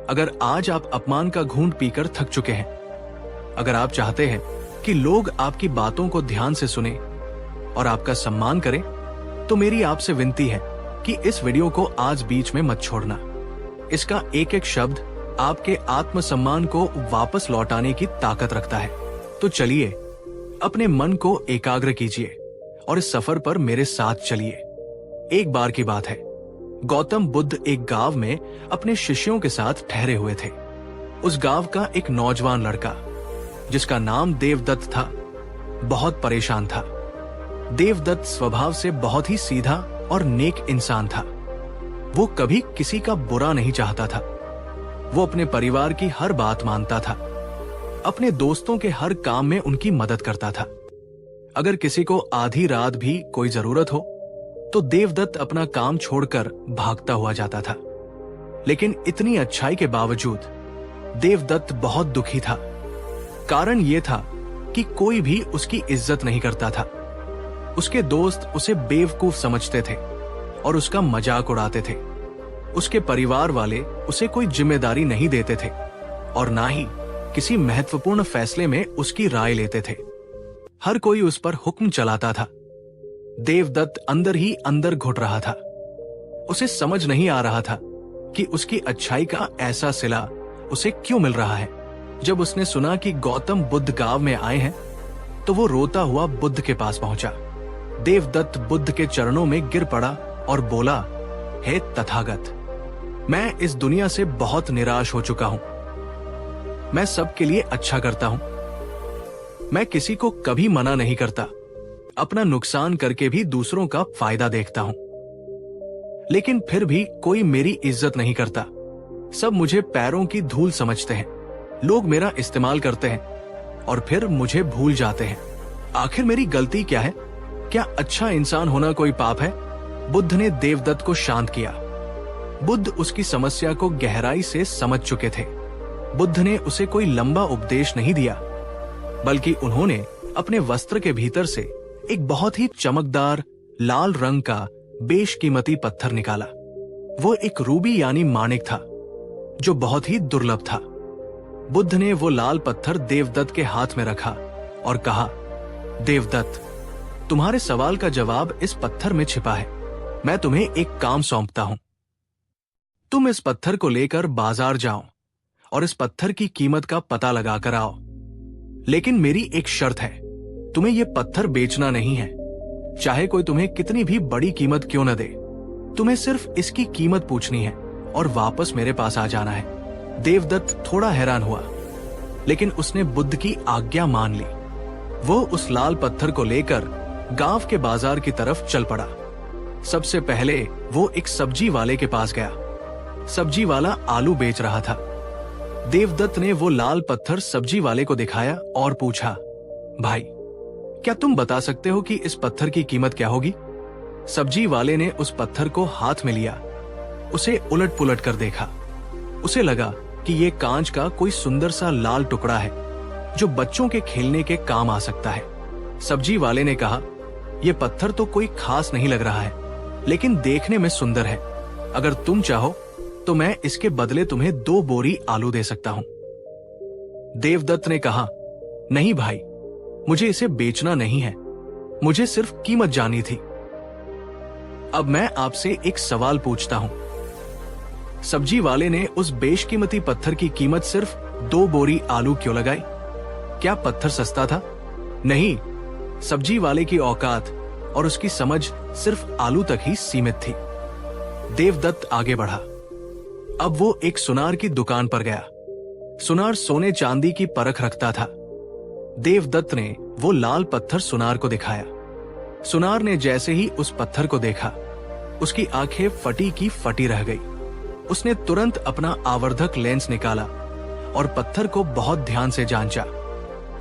अगर आज आप अपमान का घूंट पीकर थक चुके हैं, अगर आप चाहते हैं कि लोग आपकी बातों को ध्यान से सुने, और आपका सम्मान करें, तो मेरी आपसे विनती है कि इस वीडियो को आज बीच में मत छोड़ना। इसका एक एक शब्द आपके आत्मसम्मान को वापस लौटाने की ताकत रखता है। तो चलिए अपने मन को एकाग्र कीजिए और इस सफर पर मेरे साथ चलिए। एक बार की बात है, गौतम बुद्ध एक गांव में अपने शिष्यों के साथ ठहरे हुए थे। उस गांव का एक नौजवान लड़का जिसका नाम देवदत्त था बहुत परेशान था। देवदत्त स्वभाव से बहुत ही सीधा और नेक इंसान था। वो कभी किसी का बुरा नहीं चाहता था। वो अपने परिवार की हर बात मानता था। अपने दोस्तों के हर काम में उनकी मदद करता था। अगर किसी को आधी रात भी कोई जरूरत हो तो देवदत्त अपना काम छोड़कर भागता हुआ जाता था। लेकिन इतनी अच्छाई के बावजूद देवदत्त बहुत दुखी था। कारण यह था कि कोई भी उसकी इज्जत नहीं करता था। उसके दोस्त उसे बेवकूफ समझते थे और उसका मजाक उड़ाते थे। उसके परिवार वाले उसे कोई जिम्मेदारी नहीं देते थे और ना ही किसी महत्वपूर्ण फैसले में उसकी राय लेते थे। हर कोई उस पर हुक्म चलाता था। देवदत्त अंदर ही अंदर घुट रहा था। उसे समझ नहीं आ रहा था कि उसकी अच्छाई का ऐसा सिला उसे क्यों मिल रहा है। जब उसने सुना कि गौतम बुद्ध गांव में आए हैं तो वो रोता हुआ बुद्ध के पास पहुंचा। देवदत्त बुद्ध के चरणों में गिर पड़ा और बोला, हे तथागत, मैं इस दुनिया से बहुत निराश हो चुका हूं। मैं सबके लिए अच्छा करता हूं। मैं किसी को कभी मना नहीं करता। अपना नुकसान करके भी दूसरों का फायदा देखता हूं। लेकिन फिर भी कोई मेरी इज्जत नहीं करता। सब मुझे पैरों की धूल समझते हैं। लोग मेरा इस्तेमाल करते हैं और फिर मुझे भूल जाते हैं। आखिर मेरी गलती क्या है? क्या अच्छा इंसान होना कोई पाप है? बुद्ध ने देवदत्त को शांत किया। बुद्ध उसकी समस्या को गहराई से समझ चुके थे। बुद्ध ने उसे कोई लंबा उपदेश नहीं दिया, बल्कि उन्होंने अपने वस्त्र के भीतर से एक बहुत ही चमकदार लाल रंग का बेशकीमती पत्थर निकाला। वो एक रूबी यानी माणिक था जो बहुत ही दुर्लभ था। बुद्ध ने वो लाल पत्थर देवदत्त के हाथ में रखा और कहा, देवदत्त, तुम्हारे सवाल का जवाब इस पत्थर में छिपा है। मैं तुम्हें एक काम सौंपता हूं। तुम इस पत्थर को लेकर बाजार जाओ और इस पत्थर की कीमत का पता लगाकर आओ। लेकिन मेरी एक शर्त है, तुम्हें यह पत्थर बेचना नहीं है। चाहे कोई तुम्हें कितनी भी बड़ी कीमत क्यों न दे, तुम्हें सिर्फ इसकी कीमत पूछनी है और वापस मेरे पास आ जाना है। देवदत्त थोड़ा हैरान हुआ, लेकिन उसने बुद्ध की आज्ञा मान ली। वो उस लाल पत्थर को लेकर गांव के बाजार की तरफ चल पड़ा। सबसे पहले वो एक सब्जी वाले के पास गया। सब्जी वाला आलू बेच रहा था। देवदत्त ने वो लाल पत्थर सब्जी वाले को दिखाया और पूछा, भाई, क्या तुम बता सकते हो कि इस पत्थर की कीमत क्या होगी? सब्जी वाले ने उस पत्थर को हाथ में लिया, उसे उलट पुलट कर देखा। उसे लगा कि ये कांच का कोई सुंदर सा लाल टुकड़ा है जो बच्चों के खेलने के काम आ सकता है। सब्जी वाले ने कहा, यह पत्थर तो कोई खास नहीं लग रहा है, लेकिन देखने में सुंदर है। अगर तुम चाहो तो मैं इसके बदले तुम्हें 2 बोरी आलू दे सकता हूं। देवदत्त ने कहा, नहीं भाई, मुझे इसे बेचना नहीं है। मुझे सिर्फ कीमत जाननी थी। अब मैं आपसे एक सवाल पूछता हूं। सब्जी वाले ने उस बेशकीमती पत्थर की कीमत सिर्फ 2 बोरी आलू क्यों लगाई? क्या पत्थर सस्ता था? नहीं, सब्जी वाले की औकात और उसकी समझ सिर्फ आलू तक ही सीमित थी। देवदत्त आगे बढ़ा। अब वो एक सुनार की दुकान पर गया। सुनार सोने चांदी की परख रखता था। देवदत्त ने वो लाल पत्थर सुनार को दिखाया। सुनार ने जैसे ही उस पत्थर को देखा, उसकी आंखें फटी की फटी रह गई। उसने तुरंत अपना आवर्धक लेंस निकाला और पत्थर को बहुत ध्यान से जांचा।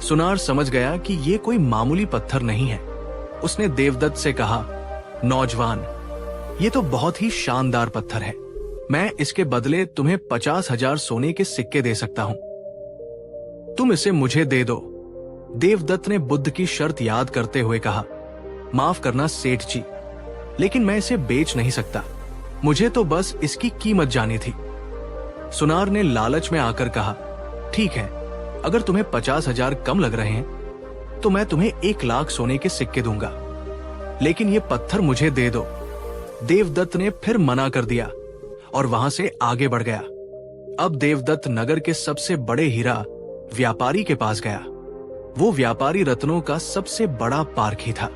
सुनार समझ गया कि ये कोई मामूली पत्थर नहीं है। उसने देवदत्त से कहा, नौजवान, ये तो बहुत ही शानदार पत्थर है। मैं इसके बदले तुम्हें 50,000 सोने के सिक्के दे सकता हूं। तुम इसे मुझे दे दो। देवदत्त ने बुद्ध की शर्त याद करते हुए कहा, माफ करना सेठ जी, लेकिन मैं इसे बेच नहीं सकता। मुझे तो बस इसकी कीमत जानी थी। सुनार ने लालच में आकर कहा, ठीक है, अगर तुम्हें 50,000 कम लग रहे हैं तो मैं तुम्हें 1 लाख सोने के सिक्के दूंगा। लेकिन ये पत्थर मुझे दे दो। देवदत्त ने फिर मना कर दिया और वहां से आगे बढ़ गया। अब देवदत्त नगर के सबसे बड़े हीरा व्यापारी के पास गया। वो व्यापारी रत्नों का सबसे बड़ा पारखी था।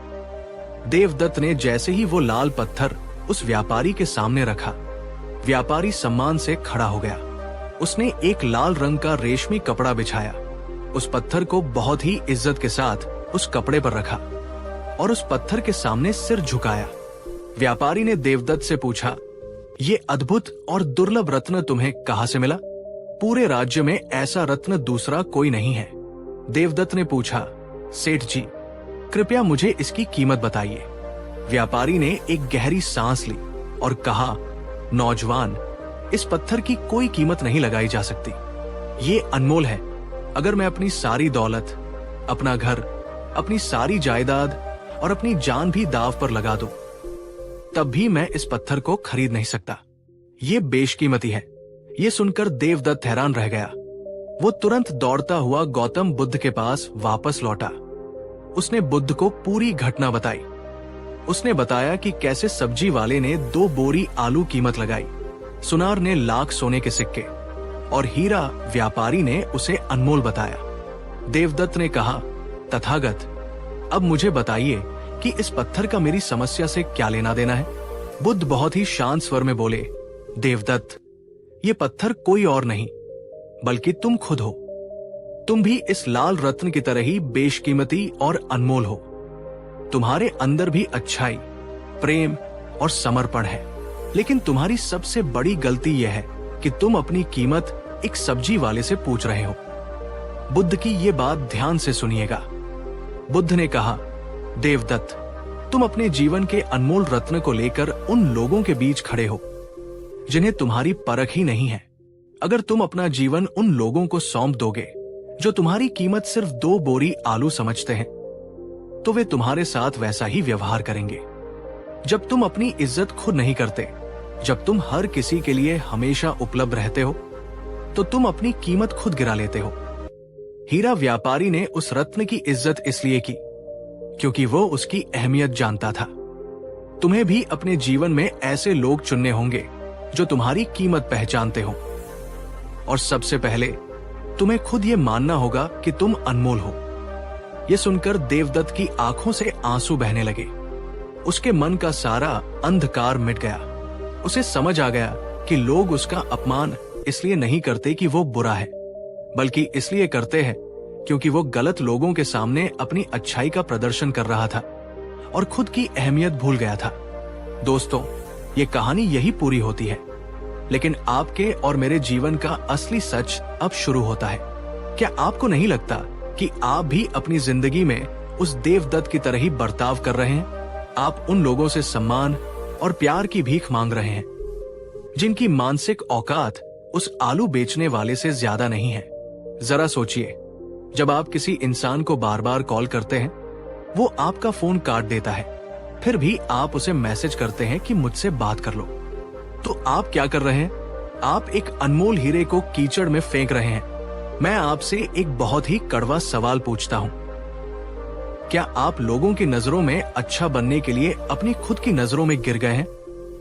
देवदत्त ने जैसे ही वो लाल पत्थर उस व्यापारी के सामने रखा, व्यापारी सम्मान से खड़ा हो गया। उसने एक लाल रंग का रेशमी कपड़ा बिछाया, उस पत्थर को बहुत ही इज्जत के साथ उस कपड़े पर रखा और उस पत्थर के सामने सिर झुकाया। व्यापारी ने देवदत्त से पूछा, ये अद्भुत और दुर्लभ रत्न तुम्हें कहां से मिला? पूरे राज्य में ऐसा रत्न दूसरा कोई नहीं है। देवदत्त ने पूछा, सेठ जी, कृपया मुझे इसकी कीमत बताइए। व्यापारी ने एक गहरी सांस ली और कहा, नौजवान, इस पत्थर की कोई कीमत नहीं लगाई जा सकती। ये अनमोल है। अगर मैं अपनी सारी दौलत, अपना घर, अपनी सारी जायदाद और अपनी जान भी दांव पर लगा दूं, तब भी मैं इस पत्थर को खरीद नहीं सकता। ये बेशकीमती है। ये सुनकर देवदत्त हैरान रह गया। वो तुरंत दौड़ता हुआ गौतम बुद्ध के पास वापस लौटा। उसने बुद्ध को पूरी घटना बताई। उसने बताया कि कैसे सब्जी वाले ने 2 बोरी आलू कीमत लगाई, सुनार ने लाख सोने के सिक्के और हीरा व्यापारी ने उसे अनमोल बताया। देवदत्त ने कहा, तथागत, अब मुझे बताइए कि इस पत्थर का मेरी समस्या से क्या लेना देना है? बुद्ध बहुत ही शांत स्वर में बोले, देवदत्त, ये पत्थर कोई और नहीं बल्कि तुम खुद हो। तुम भी इस लाल रत्न की तरह ही बेशकीमती और अनमोल हो। तुम्हारे अंदर भी अच्छाई, प्रेम और समर्पण है, लेकिन तुम्हारी सबसे बड़ी गलती यह है कि तुम अपनी कीमत एक सब्जी वाले से पूछ रहे हो। बुद्ध की ये बात ध्यान से सुनिएगा। बुद्ध ने कहा, देवदत्त, तुम अपने जीवन के अनमोल रत्न को लेकर उन लोगों के बीच खड़े हो जिन्हें तुम्हारी परख ही नहीं है। अगर तुम अपना जीवन उन लोगों को सौंप दोगे जो तुम्हारी कीमत सिर्फ 2 बोरी आलू समझते हैं, तो वे तुम्हारे साथ वैसा ही व्यवहार करेंगे। जब तुम अपनी इज्जत खुद नहीं करते, जब तुम हर किसी के लिए हमेशा उपलब्ध रहते हो, तो तुम अपनी कीमत खुद गिरा लेते हो। हीरा व्यापारी ने उस रत्न की इज्जत इसलिए की क्योंकि वो उसकी अहमियत जानता था। तुम्हें भी अपने जीवन में ऐसे लोग चुनने होंगे जो तुम्हारी कीमत पहचानते हो। और सबसे पहले तुम्हें खुद ये मानना होगा कि तुम अनमोल हो। ये सुनकर देवदत्त की आंखों से आंसू बहने लगे। उसके मन का सारा अंधकार मिट गया। उसे समझ आ गया कि लोग उसका अपमान इसलिए नहीं करते कि वो बुरा है, बल्कि इसलिए करते हैं क्योंकि वो गलत लोगों के सामने अपनी अच्छाई का प्रदर्शन कर रहा था और खुद की अहमियत भूल गया था। दोस्तों, ये कहानी यही पूरी होती है, लेकिन आपके और मेरे जीवन का असली सच अब शुरू होता है। क्या आपको नहीं लगता कि आप भी अपनी जिंदगी में उस देवदत्त की तरह ही बर्ताव कर रहे हैं? आप उन लोगों से सम्मान और प्यार की भीख मांग रहे हैं जिनकी मानसिक औकात उस आलू बेचने वाले से ज्यादा नहीं है। जरा सोचिए, जब आप किसी इंसान को बार बार कॉल करते हैं, वो आपका फोन काट देता है, फिर भी आप उसे मैसेज करते हैं कि मुझसे बात कर लो, तो आप क्या कर रहे हैं? आप एक अनमोल हीरे को कीचड़ में फेंक रहे हैं। मैं आपसे एक बहुत ही कड़वा सवाल पूछता हूं, क्या आप लोगों की नजरों में अच्छा बनने के लिए अपनी खुद की नजरों में गिर गए हैं?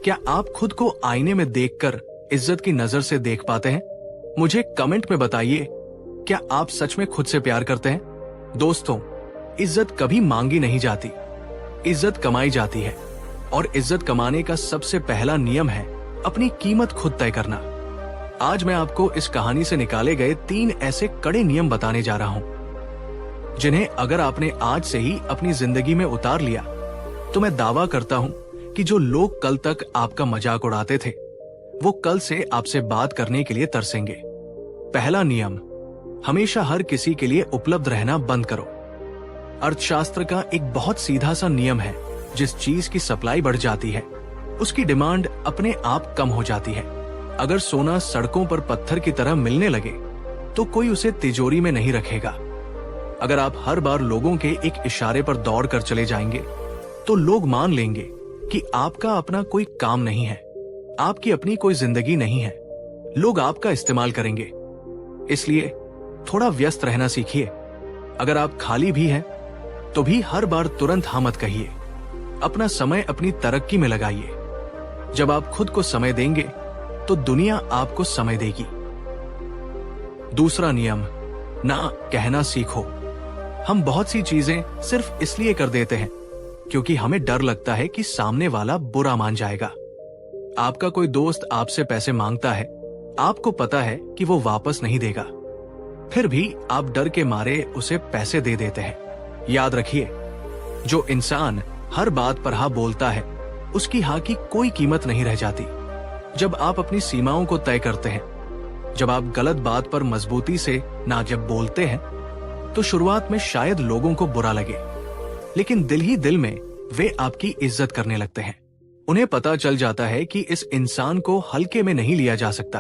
क्या आप खुद को आईने में देखकर इज्जत की नजर से देख पाते हैं? मुझे कमेंट में बताइए, क्या आप सच में खुद से प्यार करते हैं? दोस्तों, इज्जत कभी मांगी नहीं जाती, इज्जत कमाई जाती है। और इज्जत कमाने का सबसे पहला नियम है अपनी कीमत खुद तय करना। आज मैं आपको इस कहानी से निकाले गए 3 ऐसे कड़े नियम बताने जा रहा हूं जिन्हें अगर आपने आज से ही अपनी जिंदगी में उतार लिया, तो मैं दावा करता हूं कि जो लोग कल तक आपका मजाक उड़ाते थे, वो कल से आपसे बात करने के लिए तरसेंगे। पहला नियम, हमेशा हर किसी के लिए उपलब्ध रहना बंद करो। अर्थशास्त्र का एक बहुत सीधा सा नियम है, जिस चीज की सप्लाई बढ़ जाती है, उसकी डिमांड अपने आप कम हो जाती है। अगर सोना सड़कों पर पत्थर की तरह मिलने लगे, तो कोई उसे तिजोरी में नहीं रखेगा। अगर आप हर बार लोगों के एक इशारे पर दौड़ कर चले जाएंगे, तो लोग मान लेंगे कि आपका अपना कोई काम नहीं है, आपकी अपनी कोई जिंदगी नहीं है। लोग आपका इस्तेमाल करेंगे। इसलिए थोड़ा व्यस्त रहना सीखिए। अगर आप खाली भी हैं, तो भी हर बार तुरंत हाँ मत कहिए। अपना समय अपनी तरक्की में लगाइए। जब आप खुद को समय देंगे तो दुनिया आपको समय देगी। दूसरा नियम, ना कहना सीखो। हम बहुत सी चीजें सिर्फ इसलिए कर देते हैं क्योंकि हमें डर लगता है कि सामने वाला बुरा मान जाएगा। आपका कोई दोस्त आपसे पैसे मांगता है, आपको पता है कि वो वापस नहीं देगा, फिर भी आप डर के मारे उसे पैसे दे देते हैं। याद रखिए, जो इंसान हर बात पर हाँ बोलता है, उसकी हाँ की कोई कीमत नहीं रह जाती। जब आप अपनी सीमाओं को तय करते हैं, जब आप गलत बात पर मजबूती से ना जब बोलते हैं, तो शुरुआत में शायद लोगों को बुरा लगे, लेकिन दिल ही दिल में वे आपकी इज्जत करने लगते हैं। उन्हें पता चल जाता है कि इस इंसान को हल्के में नहीं लिया जा सकता।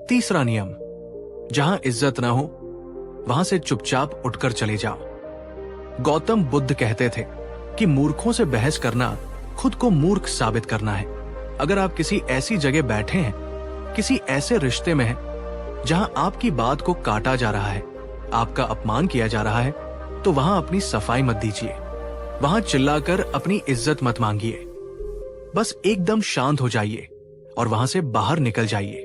तीसरा नियम, जहां इज्जत ना हो वहां से चुपचाप उठकर चले जाओ। गौतम बुद्ध कहते थे कि मूर्खों से बहस करना खुद को मूर्ख साबित करना है। अगर आप किसी ऐसी जगह बैठे हैं, किसी ऐसे रिश्ते में हैं जहां आपकी बात को काटा जा रहा है, आपका अपमान किया जा रहा है, तो वहां अपनी सफाई मत दीजिए। वहां चिल्लाकर अपनी इज्जत मत मांगिए। बस एकदम शांत हो जाइए और वहां से बाहर निकल जाइए।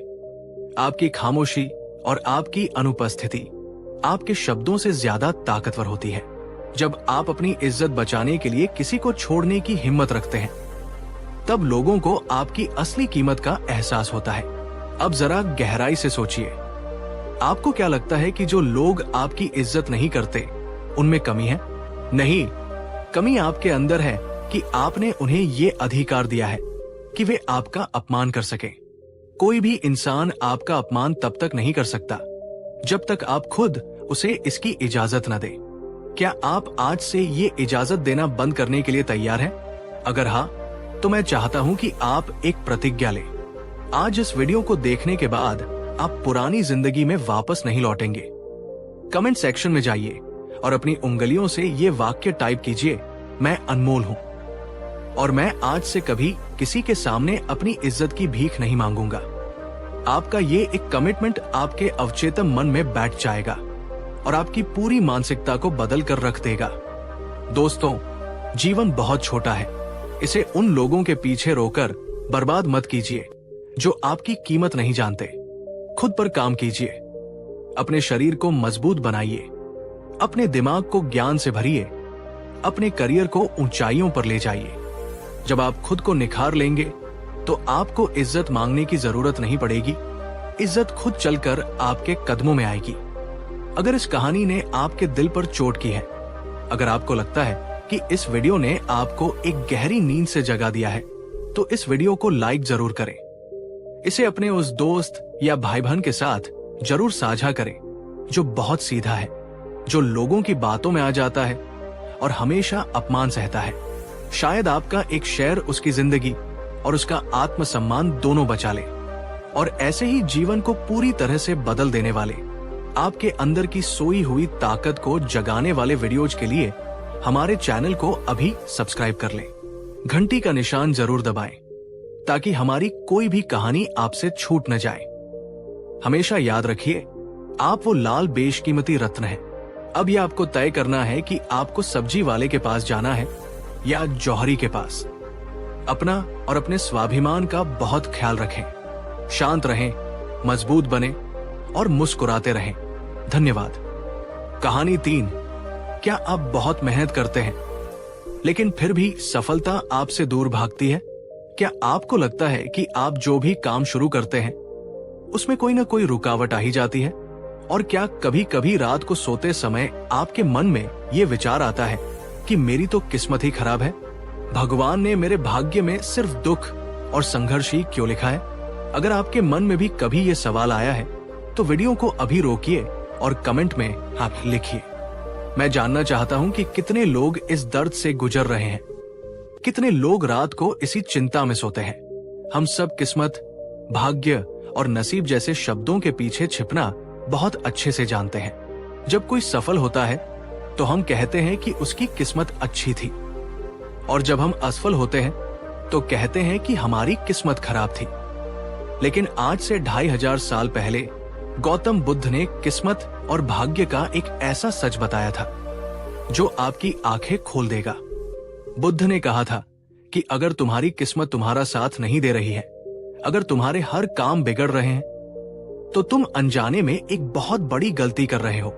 आपकी खामोशी और आपकी अनुपस्थिति आपके शब्दों से ज्यादा ताकतवर होती है। जब आप अपनी इज्जत बचाने के लिए किसी को छोड़ने की हिम्मत रखते हैं, तब लोगों को आपकी असली कीमत का एहसास होता है। अब जरा गहराई से सोचिए, आपको क्या लगता है कि जो लोग आपकी इज्जत नहीं करते, उनमें कमी है? नहीं, कमी आपके अंदर है कि आपने उन्हें ये अधिकार दिया है कि वे आपका अपमान कर सके। कोई भी इंसान आपका अपमान तब तक नहीं कर सकता जब तक आप खुद उसे इसकी इजाजत न दें। क्या आप आज से ये इजाजत देना बंद करने के लिए तैयार हैं? अगर हाँ, तो मैं चाहता हूं कि आप एक प्रतिज्ञा लें। आज इस वीडियो को देखने के बाद आप पुरानी जिंदगी में वापस नहीं लौटेंगे। कमेंट सेक्शन में जाइए और अपनी उंगलियों से ये वाक्य टाइप कीजिए, मैं अनमोल हूं और मैं आज से कभी किसी के सामने अपनी इज्जत की भीख नहीं मांगूंगा। आपका ये एक कमिटमेंट आपके अवचेतन मन में बैठ जाएगा और आपकी पूरी मानसिकता को बदल कर रख देगा। दोस्तों, जीवन बहुत छोटा है, इसे उन लोगों के पीछे रोकर बर्बाद मत कीजिए जो आपकी कीमत नहीं जानते। खुद पर काम कीजिए, अपने शरीर को मजबूत बनाइए, अपने दिमाग को ज्ञान से भरिए, अपने करियर को ऊंचाइयों पर ले जाइए। जब आप खुद को निखार लेंगे तो आपको इज्जत मांगने की जरूरत नहीं पड़ेगी। इज्जत खुद चलकर आपके कदमों में आएगी। अगर इस कहानी ने आपके दिल पर चोट की है, अगर आपको लगता है कि इस वीडियो ने आपको एक गहरी नींद से जगा दिया है, तो इस वीडियो को लाइक जरूर करें। इसे अपने उस दोस्त या भाई बहन के साथ जरूर साझा करें जो बहुत सीधा है, जो लोगों की बातों में आ जाता है और हमेशा अपमान सहता है। शायद आपका एक शेयर उसकी जिंदगी और उसका आत्मसम्मान दोनों बचा ले। और ऐसे ही जीवन को पूरी तरह से बदल देने वाले, आपके अंदर की सोई हुई ताकत को जगाने वाले वीडियोज के लिए हमारे चैनल को अभी सब्सक्राइब कर लें। घंटी का निशान जरूर दबाएं ताकि हमारी कोई भी कहानी आपसे छूट न जाए। हमेशा याद रखिए, आप वो लाल बेशकीमती रत्न हैं। अब यह आपको तय करना है कि आपको सब्जी वाले के पास जाना है या जौहरी के पास। अपना और अपने स्वाभिमान का बहुत ख्याल रखें। शांत रहें, मजबूत बने और मुस्कुराते रहें। धन्यवाद। कहानी 3, क्या आप बहुत मेहनत करते हैं लेकिन फिर भी सफलता आपसे दूर भागती है? क्या आपको लगता है कि आप जो भी काम शुरू करते हैं उसमें कोई ना कोई रुकावट आ ही जाती है? और क्या कभी कभी रात को सोते समय आपके मन में ये विचार आता है कि मेरी तो किस्मत ही खराब है, भगवान ने मेरे भाग्य में सिर्फ दुख और संघर्ष ही क्यों लिखा है? अगर आपके मन में भी कभी ये सवाल आया है तो वीडियो को अभी रोकिए और कमेंट में आप लिखिए। मैं जानना चाहता हूं कि कितने लोग इस दर्द से गुजर रहे हैं, कितने लोग रात को इसी चिंता में सोते हैं। हम सब किस्मत, भाग्य और नसीब जैसे शब्दों के पीछे छिपना बहुत अच्छे से जानते हैं। जब कोई सफल होता है तो हम कहते हैं कि उसकी किस्मत अच्छी थी, और जब हम असफल होते हैं तो कहते हैं कि हमारी किस्मत खराब थी। लेकिन आज से 2500 साल पहले गौतम बुद्ध ने किस्मत और भाग्य का एक ऐसा सच बताया था जो आपकी आंखें खोल देगा। बुद्ध ने कहा था कि अगर तुम्हारी किस्मत तुम्हारा साथ नहीं दे रही है, अगर तुम्हारे हर काम बिगड़ रहे हैं, तो तुम अनजाने में एक बहुत बड़ी गलती कर रहे हो।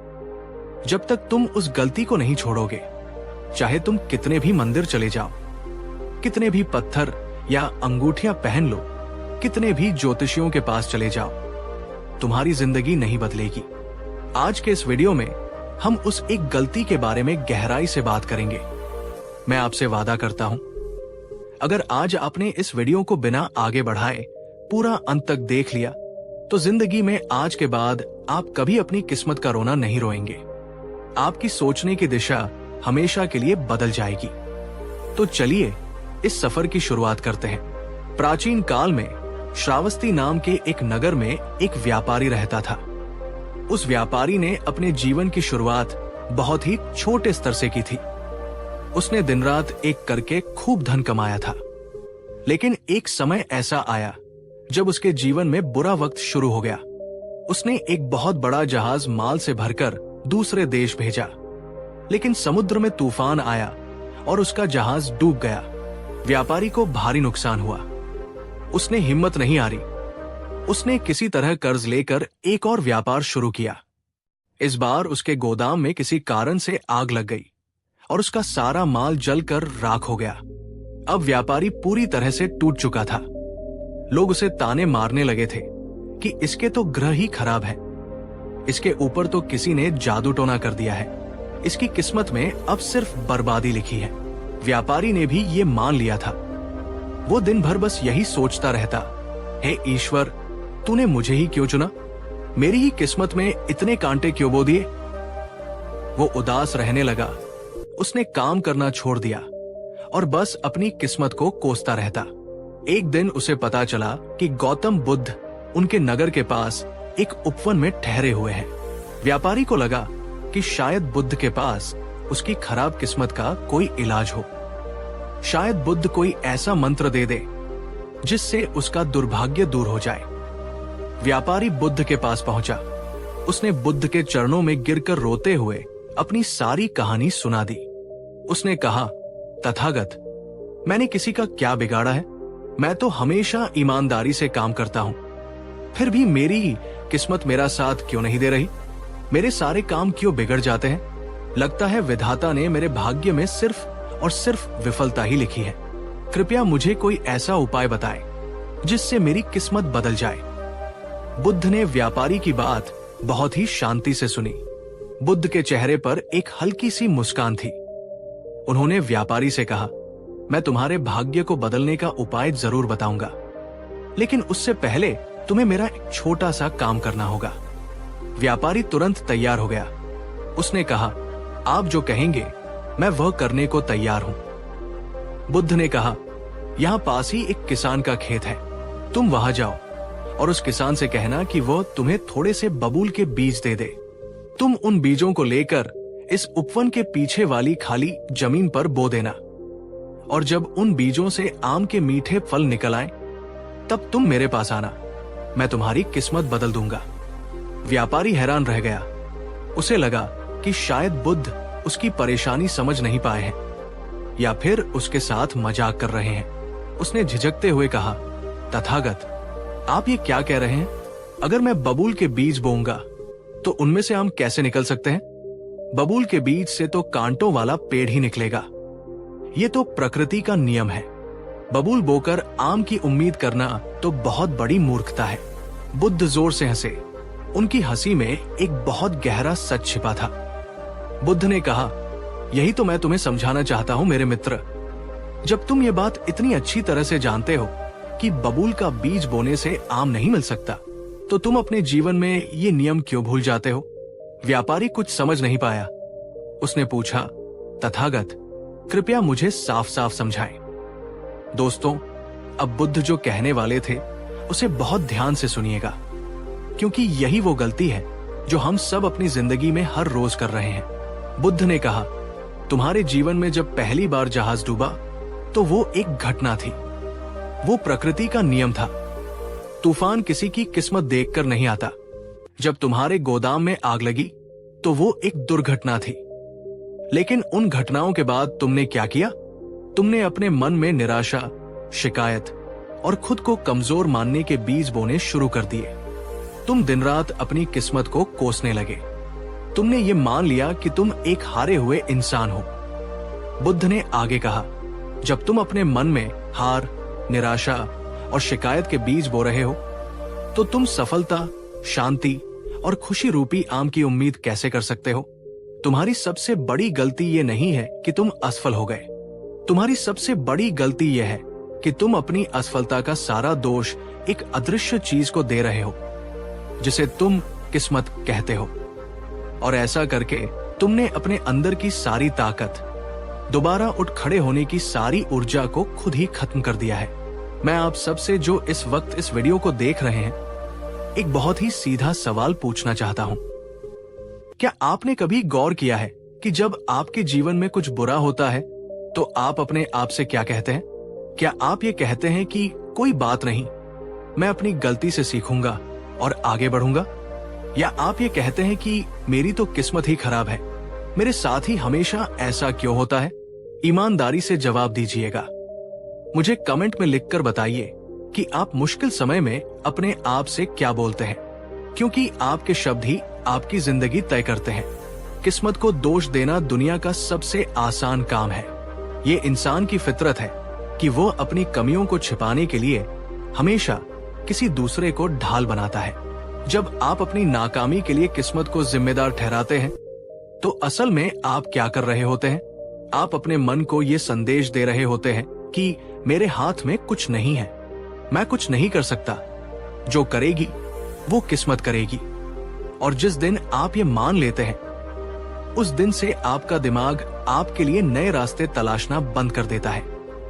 जब तक तुम उस गलती को नहीं छोड़ोगे, चाहे तुम कितने भी मंदिर चले जाओ, कितने भी पत्थर या अंगूठियां पहन लो, कितने भी ज्योतिषियों के पास चले जाओ, तुम्हारी जिंदगी नहीं बदलेगी। आज के इस वीडियो में हम उस एक गलती के बारे में गहराई से बात करेंगे। मैं आपसे वादा करता हूं, अगर आज आपने इस वीडियो को बिना आगे बढ़ाए पूरा अंत तक देख लिया, तो जिंदगी में आज के बाद आप कभी अपनी किस्मत का रोना नहीं रोएंगे। आपकी सोचने की दिशा हमेशा के लिए बदल जाएगी। तो चलिए इस सफर की शुरुआत करते हैं। प्राचीन काल में श्रावस्ती नाम के एक नगर में एक व्यापारी रहता था। उस व्यापारी ने अपने जीवन की शुरुआत बहुत ही छोटे स्तर से की थी। उसने दिन रात एक करके खूब धन कमाया था। लेकिन एक समय ऐसा आया जब उसके जीवन में बुरा वक्त शुरू हो गया। उसने एक बहुत बड़ा जहाज माल से भरकर दूसरे देश भेजा, लेकिन समुद्र में तूफान आया और उसका जहाज डूब गया। व्यापारी को भारी नुकसान हुआ। उसने हिम्मत नहीं हारी। उसने किसी तरह कर्ज लेकर एक और व्यापार शुरू किया। इस बार उसके गोदाम में किसी कारण से आग लग गई और उसका सारा माल जलकर राख हो गया। अब व्यापारी पूरी तरह से टूट चुका था। लोग उसे ताने मारने लगे थे कि इसके तो ग्रह ही खराब है, इसके ऊपर तो किसी ने जादू टोना कर दिया है, इसकी किस्मत में अब सिर्फ बर्बादी लिखी है। व्यापारी ने भी ये मान लिया था। वो दिन भर बस यही सोचता रहता, हे ईश्वर, तूने मुझे ही क्यों चुना? मेरी ही किस्मत में इतने कांटे क्यों बो दिए? वो उदास रहने लगा। उसने काम करना छोड़ दिया और बस अपनी किस्मत को कोसता रहता। एक दिन उसे पता चला कि गौतम बुद्ध उनके नगर के पास एक उपवन में ठहरे हुए हैं। व्यापारी को लगा कि शायद बुद्ध के पास उसकी खराब किस्मत का कोई इलाज हो। शायद बुद्ध कोई ऐसा मंत्र दे दे जिससे उसका दुर्भाग्य दूर हो जाए। व्यापारी बुद्ध के पास पहुंचा। उसने बुद्ध के चरणों में गिरकर रोते हुए अपनी सारी कहानी सुना दी। उसने कहा, तथागत, मैंने किसी का क्या बिगाड़ा है? मैं तो हमेशा ईमानदारी से काम करता हूं, फिर भी मेरी किस्मत मेरा साथ क्यों नहीं दे रही? मेरे सारे काम क्यों बिगड़ जाते हैं? लगता है विधाता ने मेरे भाग्य में सिर्फ और सिर्फ विफलता ही लिखी है। कृपया मुझे कोई ऐसा उपाय बताएं जिससे मेरी किस्मत बदल जाए। बुद्ध ने व्यापारी की बात बहुत ही शांति से सुनी। बुद्ध के चेहरे पर एक हल्की सी मुस्कान थी। उन्होंने व्यापारी से कहा, मैं तुम्हारे भाग्य को बदलने का उपाय जरूर बताऊंगा, लेकिन उससे पहले तुम्हें मेरा एक छोटा सा काम करना होगा। व्यापारी तुरंत तैयार हो गया। उसने कहा, आप जो कहेंगे मैं वह करने को तैयार हूं। बुद्ध ने कहा, यहां पास ही एक किसान का खेत है, तुम वहां जाओ और उस किसान से कहना कि वह तुम्हें थोड़े से बबूल के बीज दे दे। तुम उन बीजों को लेकर इस उपवन के पीछे वाली खाली जमीन पर बो देना, और जब उन बीजों से आम के मीठे फल निकल आए, तब तुम मेरे पास आना, मैं तुम्हारी किस्मत बदल दूंगा। व्यापारी हैरान रह गया। उसे लगा कि शायद बुद्ध उसकी परेशानी समझ नहीं पाए हैं या फिर उसके साथ मजाक कर रहे हैं। उसने झिझकते हुए कहा, तथागत, आप ये क्या कह रहे हैं? अगर मैं बबूल के बीज बोऊंगा तो उनमें से आम कैसे निकल सकते हैं? बबूल के बीज से तो कांटों वाला पेड़ ही निकलेगा। ये तो प्रकृति का नियम है। बबूल बोकर आम की उम्मीद करना तो बहुत बड़ी मूर्खता है। बुद्ध जोर से हंसे। उनकी हंसी में एक बहुत गहरा सच छिपा था। बुद्ध ने कहा, यही तो मैं तुम्हें समझाना चाहता हूं मेरे मित्र। जब तुम ये बात इतनी अच्छी तरह से जानते हो कि बबूल का बीज बोने से आम नहीं मिल सकता, तो तुम अपने जीवन में ये नियम क्यों भूल जाते हो? व्यापारी कुछ समझ नहीं पाया। उसने पूछा, तथागत, कृपया मुझे साफ साफ समझाएं। दोस्तों, अब बुद्ध जो कहने वाले थे उसे बहुत ध्यान से सुनिएगा, क्योंकि यही वो गलती है जो हम सब अपनी जिंदगी में हर रोज कर रहे हैं। बुद्ध ने कहा, तुम्हारे जीवन में जब पहली बार जहाज डूबा तो वो एक घटना थी, वो प्रकृति का नियम था। तूफान किसी की किस्मत देखकर नहीं आता। जब तुम्हारे गोदाम में आग लगी तो वो एक दुर्घटना थी। लेकिन उन घटनाओं के बाद तुमने क्या किया? तुमने अपने मन में निराशा, शिकायत और खुद को कमजोर मानने के बीज बोने शुरू कर दिए। तुम दिन रात अपनी किस्मत को कोसने लगे। तुमने ये मान लिया कि तुम एक हारे हुए इंसान हो। बुद्ध ने आगे कहा, जब तुम अपने मन में हार, निराशा और शिकायत के बीज बो रहे हो, तो तुम सफलता, शांति और खुशी रूपी आम की उम्मीद कैसे कर सकते हो? तुम्हारी सबसे बड़ी गलती ये नहीं है कि तुम असफल हो गए। तुम्हारी सबसे बड़ी गलती यह है कि तुम अपनी असफलता का सारा दोष एक अदृश्य चीज को दे रहे हो, जिसे तुम किस्मत कहते हो। और ऐसा करके तुमने अपने अंदर की सारी ताकत, दोबारा उठ खड़े होने की सारी ऊर्जा को खुद ही खत्म कर दिया है। मैं आप सबसे जो इस वक्त इस वीडियो को देख रहे हैं, एक बहुत ही सीधा सवाल पूछना चाहता हूं। क्या आपने कभी गौर किया है कि जब आपके जीवन में कुछ बुरा होता है तो आप अपने आप से क्या कहते हैं? क्या आप ये कहते हैं कि कोई बात नहीं, मैं अपनी गलती से सीखूंगा और आगे बढ़ूंगा? या आप ये कहते हैं कि मेरी तो किस्मत ही खराब है, मेरे साथ ही हमेशा ऐसा क्यों होता है? ईमानदारी से जवाब दीजिएगा। मुझे कमेंट में लिखकर बताइए कि आप मुश्किल समय में अपने आप से क्या बोलते हैं, क्योंकि आपके शब्द ही आपकी जिंदगी तय करते हैं। किस्मत को दोष देना दुनिया का सबसे आसान काम है। ये इंसान की फितरत है कि वो अपनी कमियों को छिपाने के लिए हमेशा किसी दूसरे को ढाल बनाता है। जब आप अपनी नाकामी के लिए किस्मत को जिम्मेदार ठहराते हैं, तो असल में आप क्या कर रहे होते हैं? आप अपने मन को ये संदेश दे रहे होते हैं कि मेरे हाथ में कुछ नहीं है, मैं कुछ नहीं कर सकता, जो करेगी वो किस्मत करेगी। और जिस दिन आप ये मान लेते हैं, उस दिन से आपका दिमाग आपके लिए नए रास्ते तलाशना बंद कर देता है।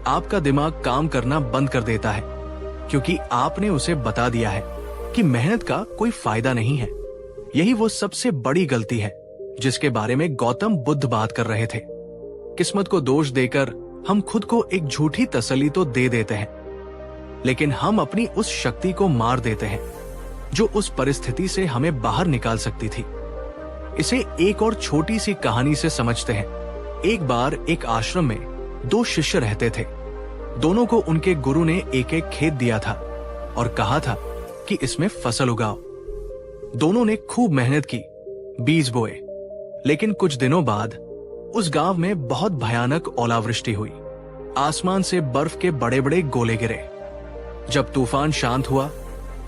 आपका दिमाग काम करना बंद कर देता है, क्योंकि आपने उसे बता दिया है कि मेहनत का कोई फायदा नहीं है। यही वो सबसे बड़ी गलती है जिसके बारे में गौतम बुद्ध बात कर रहे थे। किस्मत को दोष देकर हम खुद को एक झूठी तसल्ली तो दे देते हैं, लेकिन हम अपनी उस शक्ति को मार देते हैं जो उस परिस्थिति से हमें बाहर निकाल सकती थी। इसे एक और छोटी सी कहानी से समझते हैं। एक बार एक आश्रम में दो शिष्य रहते थे। दोनों को उनके गुरु ने एक एक खेत दिया था और कहा था कि इसमें फसल उगाओ। दोनों ने खूब मेहनत की, बीज बोए, लेकिन कुछ दिनों बाद उस गांव में बहुत भयानक ओलावृष्टि हुई। आसमान से बर्फ के बड़े बड़े गोले गिरे। जब तूफान शांत हुआ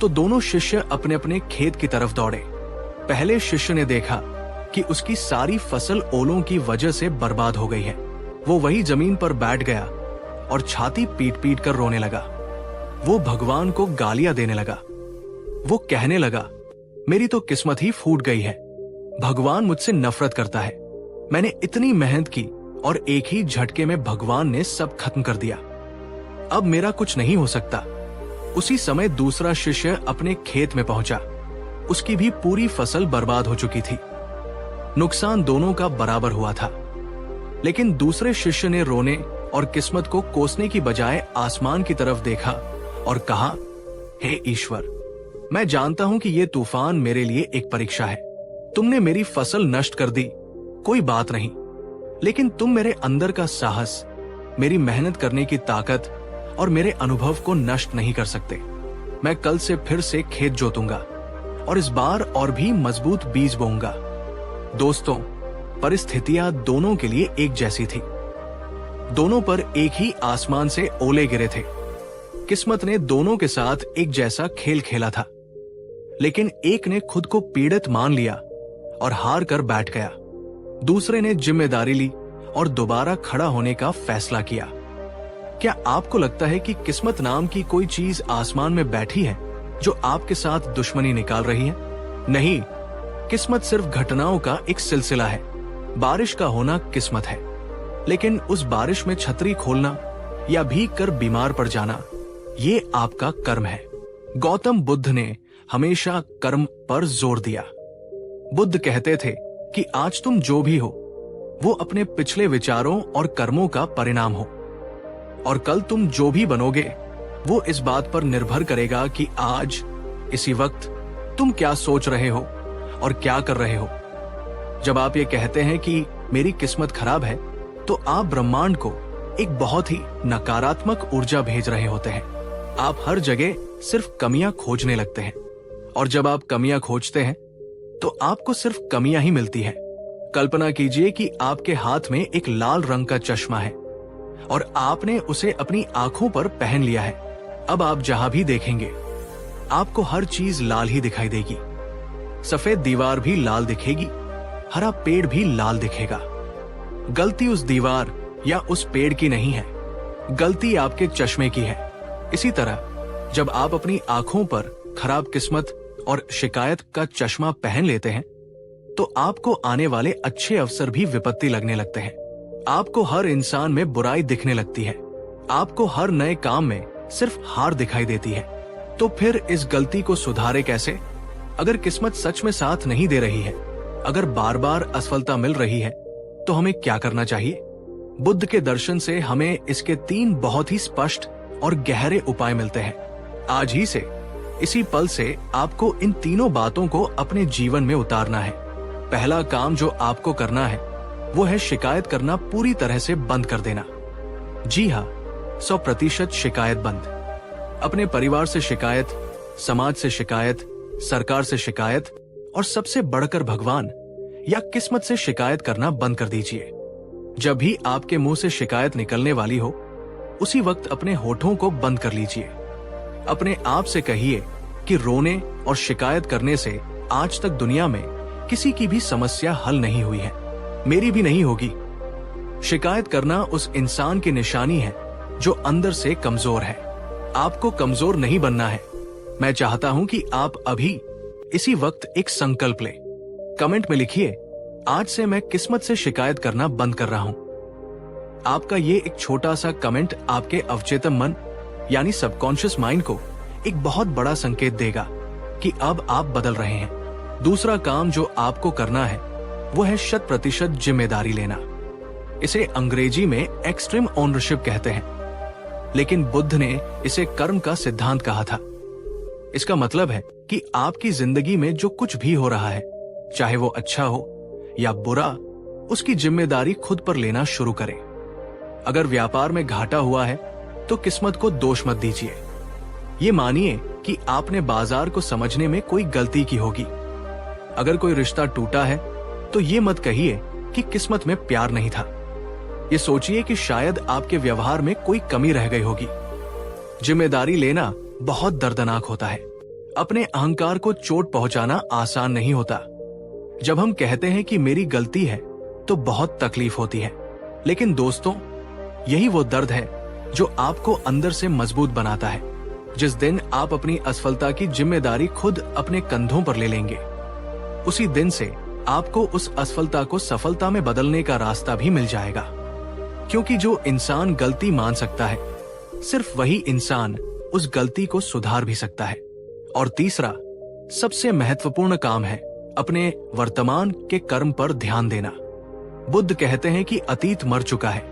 तो दोनों शिष्य अपने अपने खेत की तरफ दौड़े। पहले शिष्य ने देखा कि उसकी सारी फसल ओलों की वजह से बर्बाद हो गई है। वो वही जमीन पर बैठ गया और छाती पीट पीट कर रोने लगा। वो भगवान को गालियां देने लगा। वो कहने लगा, मेरी तो किस्मत ही फूट गई है, भगवान मुझसे नफरत करता है। मैंने इतनी मेहनत की और एक ही झटके में भगवान ने सब खत्म कर दिया। अब मेरा कुछ नहीं हो सकता। उसी समय दूसरा शिष्य अपने खेत में पहुंचा। उसकी भी पूरी फसल बर्बाद हो चुकी थी। नुकसान दोनों का बराबर हुआ था, लेकिन दूसरे शिष्य ने रोने और किस्मत को कोसने की बजाय आसमान की तरफ देखा और कहा, हे ईश्वर, मैं जानता हूं कि यह तूफान मेरे लिए एक परीक्षा है। तुमने मेरी फसल नष्ट कर दी, कोई बात नहीं, लेकिन तुम मेरे अंदर का साहस, मेरी मेहनत करने की ताकत और मेरे अनुभव को नष्ट नहीं कर सकते। मैं कल से फिर से खेत जोतूंगा और इस बार और भी मजबूत बीज बोऊंगा। दोस्तों, परिस्थितियां दोनों के लिए एक जैसी थी। दोनों पर एक ही आसमान से ओले गिरे थे। किस्मत ने दोनों के साथ एक जैसा खेल खेला था, लेकिन एक ने खुद को पीड़ित मान लिया और हार कर बैठ गया। दूसरे ने जिम्मेदारी ली और दोबारा खड़ा होने का फैसला किया। क्या आपको लगता है कि किस्मत नाम की कोई चीज आसमान में बैठी है जो आपके साथ दुश्मनी निकाल रही है? नहीं, किस्मत सिर्फ घटनाओं का एक सिलसिला है। बारिश का होना किस्मत है, लेकिन उस बारिश में छतरी खोलना या भीग कर बीमार पड़ जाना, ये आपका कर्म है। गौतम बुद्ध ने हमेशा कर्म पर जोर दिया। बुद्ध कहते थे कि आज तुम जो भी हो, वो अपने पिछले विचारों और कर्मों का परिणाम हो, और कल तुम जो भी बनोगे वो इस बात पर निर्भर करेगा कि आज इसी वक्त तुम क्या सोच रहे हो और क्या कर रहे हो। जब आप ये कहते हैं कि मेरी किस्मत खराब है, तो आप ब्रह्मांड को एक बहुत ही नकारात्मक ऊर्जा भेज रहे होते हैं। आप हर जगह सिर्फ कमियां खोजने लगते हैं, और जब आप कमियां खोजते हैं तो आपको सिर्फ कमियां ही मिलती हैं। कल्पना कीजिए कि आपके हाथ में एक लाल रंग का चश्मा है और आपने उसे अपनी आंखों पर पहन लिया है। अब आप जहां भी देखेंगे आपको हर चीज लाल ही दिखाई देगी। सफेद दीवार भी लाल दिखेगी, हरा पेड़ भी लाल दिखेगा। गलती उस दीवार या उस पेड़ की नहीं है, गलती आपके चश्मे की है। इसी तरह जब आप अपनी आंखों पर खराब किस्मत और शिकायत का चश्मा पहन लेते हैं तो आपको आने वाले अच्छे अवसर भी विपत्ति लगने लगते हैं। आपको हर इंसान में बुराई दिखने लगती है, आपको हर नए काम में सिर्फ हार दिखाई देती है। तो फिर इस गलती को सुधारे कैसे? अगर किस्मत सच में साथ नहीं दे रही है, अगर बार बार असफलता मिल रही है, तो हमें क्या करना चाहिए? बुद्ध के दर्शन से हमें इसके 3 बहुत ही स्पष्ट और गहरे उपाय मिलते हैं। आज ही से, इसी पल से आपको इन तीनों बातों को अपने जीवन में उतारना है। पहला काम जो आपको करना है वो है शिकायत करना पूरी तरह से बंद कर देना। जी हाँ, 100% शिकायत बंद। अपने परिवार से शिकायत, समाज से शिकायत, सरकार से शिकायत और सबसे बढ़कर भगवान या किस्मत से शिकायत करना बंद कर दीजिए। जब भी आपके मुंह से शिकायत निकलने वाली हो, उसी वक्त अपने होठों को बंद कर लीजिए। अपने आप से कहिए कि रोने और शिकायत करने से आज तक दुनिया में किसी की भी समस्या हल नहीं हुई है, मेरी भी नहीं होगी। शिकायत करना उस इंसान की निशानी है जो अंदर से कमजोर है। आपको कमजोर नहीं बनना है। मैं चाहता हूं कि आप अभी इसी वक्त एक संकल्प लें। कमेंट में लिखिए, आज से मैं किस्मत से शिकायत करना बंद कर रहा हूं। आपका ये एक छोटा सा कमेंट आपके अवचेतन मन यानी सबकॉन्शियस माइंड को एक बहुत बड़ा संकेत देगा कि अब आप बदल रहे हैं। दूसरा काम जो आपको करना है वो है 100% जिम्मेदारी लेना। इसे अंग्रेजी में एक्सट्रीम ओनरशिप कहते हैं, लेकिन बुद्ध ने इसे कर्म का सिद्धांत कहा था। इसका मतलब है कि आपकी जिंदगी में जो कुछ भी हो रहा है, चाहे वो अच्छा हो या बुरा, उसकी जिम्मेदारी खुद पर लेना शुरू करें। अगर व्यापार में घाटा हुआ है तो किस्मत को दोष मत दीजिए। ये मानिए कि आपने बाजार को समझने में कोई गलती की होगी। अगर कोई रिश्ता टूटा है तो ये मत कहिए कि किस्मत में प्यार नहीं था। ये सोचिए कि शायद आपके व्यवहार में कोई कमी रह गई होगी। जिम्मेदारी लेना बहुत दर्दनाक होता है। अपने अहंकार को चोट पहुंचाना आसान नहीं होता। जब हम कहते हैं कि मेरी गलती है तो बहुत तकलीफ होती है, लेकिन दोस्तों, यही वो दर्द है जो आपको अंदर से मजबूत बनाता है। जिस दिन आप अपनी असफलता की जिम्मेदारी खुद अपने कंधों पर ले लेंगे, उसी दिन से आपको उस असफलता को सफलता में बदलने का रास्ता भी मिल जाएगा। क्योंकि जो इंसान गलती मान सकता है, सिर्फ वही इंसान उस गलती को सुधार भी सकता है। और तीसरा सबसे महत्वपूर्ण काम है अपने वर्तमान के कर्म पर ध्यान देना। बुद्ध कहते हैं कि अतीत मर चुका है।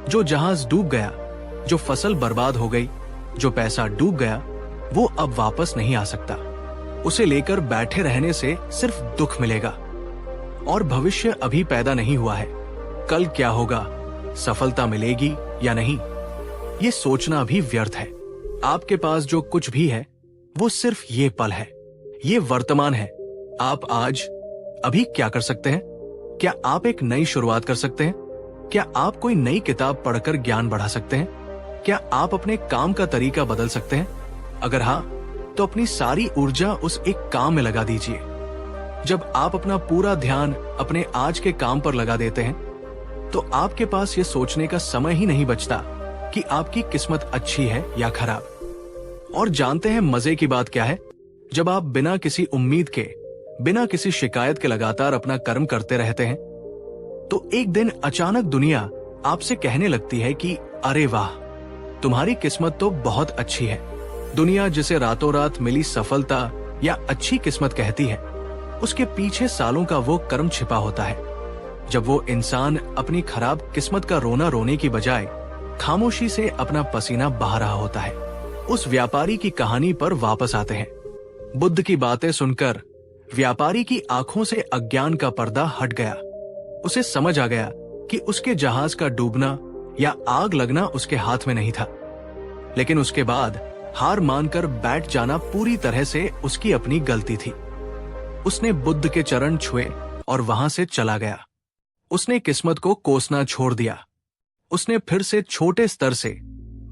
जो जहाज डूब गया, जो फसल बर्बाद हो गई, जो पैसा डूब गया, वो अब वापस नहीं आ सकता। उसे लेकर बैठे रहने से सिर्फ दुख मिलेगा। और भविष्य अभी पैदा नहीं हुआ है। कल क्या होगा, सफलता मिलेगी या नहीं, ये सोचना भी व्यर्थ है। आपके पास जो कुछ भी है वो सिर्फ ये पल है, ये वर्तमान है। आप आज अभी क्या कर सकते हैं? क्या आप एक नई शुरुआत कर सकते हैं? क्या आप कोई नई किताब पढ़कर ज्ञान बढ़ा सकते हैं? क्या आप अपने काम का तरीका बदल सकते हैं? अगर हाँ, तो अपनी सारी ऊर्जा उस एक काम में लगा दीजिए। जब आप अपना पूरा ध्यान अपने आज के काम पर लगा देते हैं तो आपके पास ये सोचने का समय ही नहीं बचता कि आपकी किस्मत अच्छी है या खराब। और जानते हैं मजे की बात क्या है? जब आप बिना किसी उम्मीद के, बिना किसी शिकायत के लगातार अपना कर्म करते रहते हैं तो एक दिन अचानक दुनिया आपसे कहने लगती है कि अरे वाह, तुम्हारी किस्मत तो बहुत अच्छी है। दुनिया जिसे रातों रात मिली सफलता या अच्छी किस्मत कहती है, उसके पीछे सालों का वो कर्म छिपा होता है। जब वो इंसान अपनी खराब किस्मत का रोना रोने की बजाय खामोशी से अपना पसीना बहा रहा होता है। उस व्यापारी की कहानी पर वापस आते हैं। बुद्ध की बातें सुनकर व्यापारी की आंखों से अज्ञान का पर्दा हट गया। उसे समझ आ गया कि उसके जहाज का डूबना या आग लगना उसके हाथ में नहीं था। लेकिन उसके बाद हार मानकर बैठ जाना पूरी तरह से उसकी अपनी गलती थी। उसने बुद्ध के चरण छुए और वहां से चला गया। उसने किस्मत को कोसना छोड़ दिया। उसने फिर से छोटे स्तर से,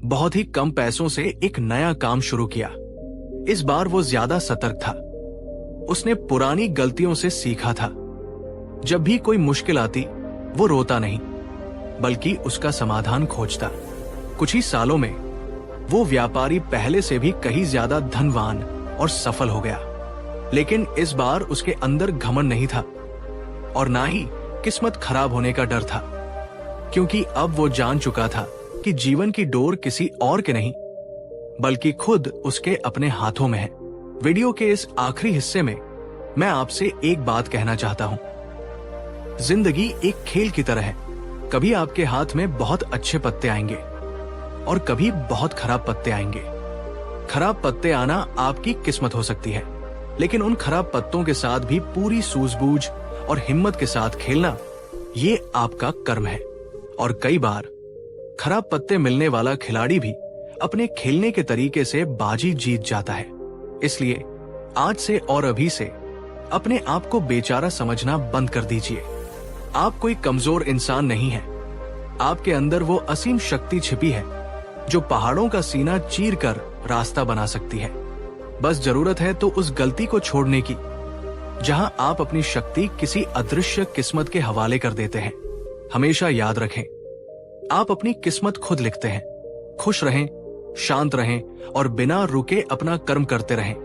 बहुत ही कम पैसों से एक नया काम शुरू किया। इस बार वो ज्यादा सतर्क था। उसने पुरानी गलतियों से सीखा था। जब भी कोई मुश्किल आती, वो रोता नहीं, बल्कि उसका समाधान खोजता। कुछ ही सालों में वो व्यापारी पहले से भी कहीं ज्यादा धनवान और सफल हो गया। लेकिन इस बार उसके अंदर घमंड नहीं था और ना ही किस्मत खराब होने का डर था, क्योंकि अब वो जान चुका था कि जीवन की डोर किसी और के नहीं, बल्कि खुद उसके अपने हाथों में है। वीडियो के इस आखिरी हिस्से में मैं आपसे एक बात कहना चाहता हूं। जिंदगी एक खेल की तरह है। कभी आपके हाथ में बहुत अच्छे पत्ते आएंगे और कभी बहुत खराब पत्ते आएंगे। खराब पत्ते आना आपकी किस्मत हो सकती है, लेकिन उन खराब पत्तों के साथ भी पूरी सूझबूझ और हिम्मत के साथ खेलना, ये आपका कर्म है। और कई बार खराब पत्ते मिलने वाला खिलाड़ी भी अपने खेलने के तरीके से बाजी जीत जाता है। इसलिए आज से और अभी से अपने आप को बेचारा समझना बंद कर दीजिए। आप कोई कमजोर इंसान नहीं है। आपके अंदर वो असीम शक्ति छिपी है जो पहाड़ों का सीना चीर कर रास्ता बना सकती है। बस जरूरत है तो उस गलती को छोड़ने की जहां आप अपनी शक्ति किसी अदृश्य किस्मत के हवाले कर देते हैं। हमेशा याद रखें, आप अपनी किस्मत खुद लिखते हैं। खुश रहें, शांत रहें और बिना रुके अपना कर्म करते रहें।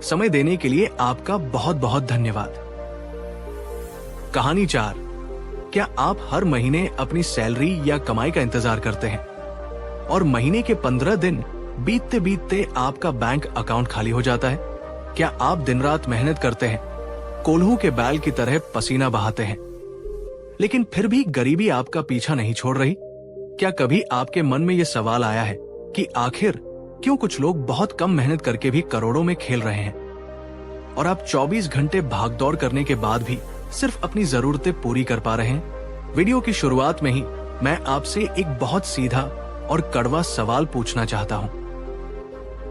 समय देने के लिए आपका बहुत बहुत धन्यवाद। कहानी 4। क्या आप हर महीने अपनी सैलरी या कमाई का इंतजार करते हैं और महीने के 15 दिन बीतते बीतते आपका बैंक अकाउंट खाली हो जाता है? क्या आप दिन रात मेहनत करते हैं, कोल्हू के बैल की तरह पसीना बहाते हैं, लेकिन फिर भी गरीबी आपका पीछा नहीं छोड़ रही? क्या कभी आपके मन में यह सवाल आया है कि आखिर क्यों कुछ लोग बहुत कम मेहनत करके भी करोड़ों में खेल रहे हैं और आप 24 घंटे भागदौड़ करने के बाद भी सिर्फ अपनी जरूरतें पूरी कर पा रहे हैं? वीडियो की शुरुआत में ही मैं आपसे एक बहुत सीधा और कड़वा सवाल पूछना चाहता हूं।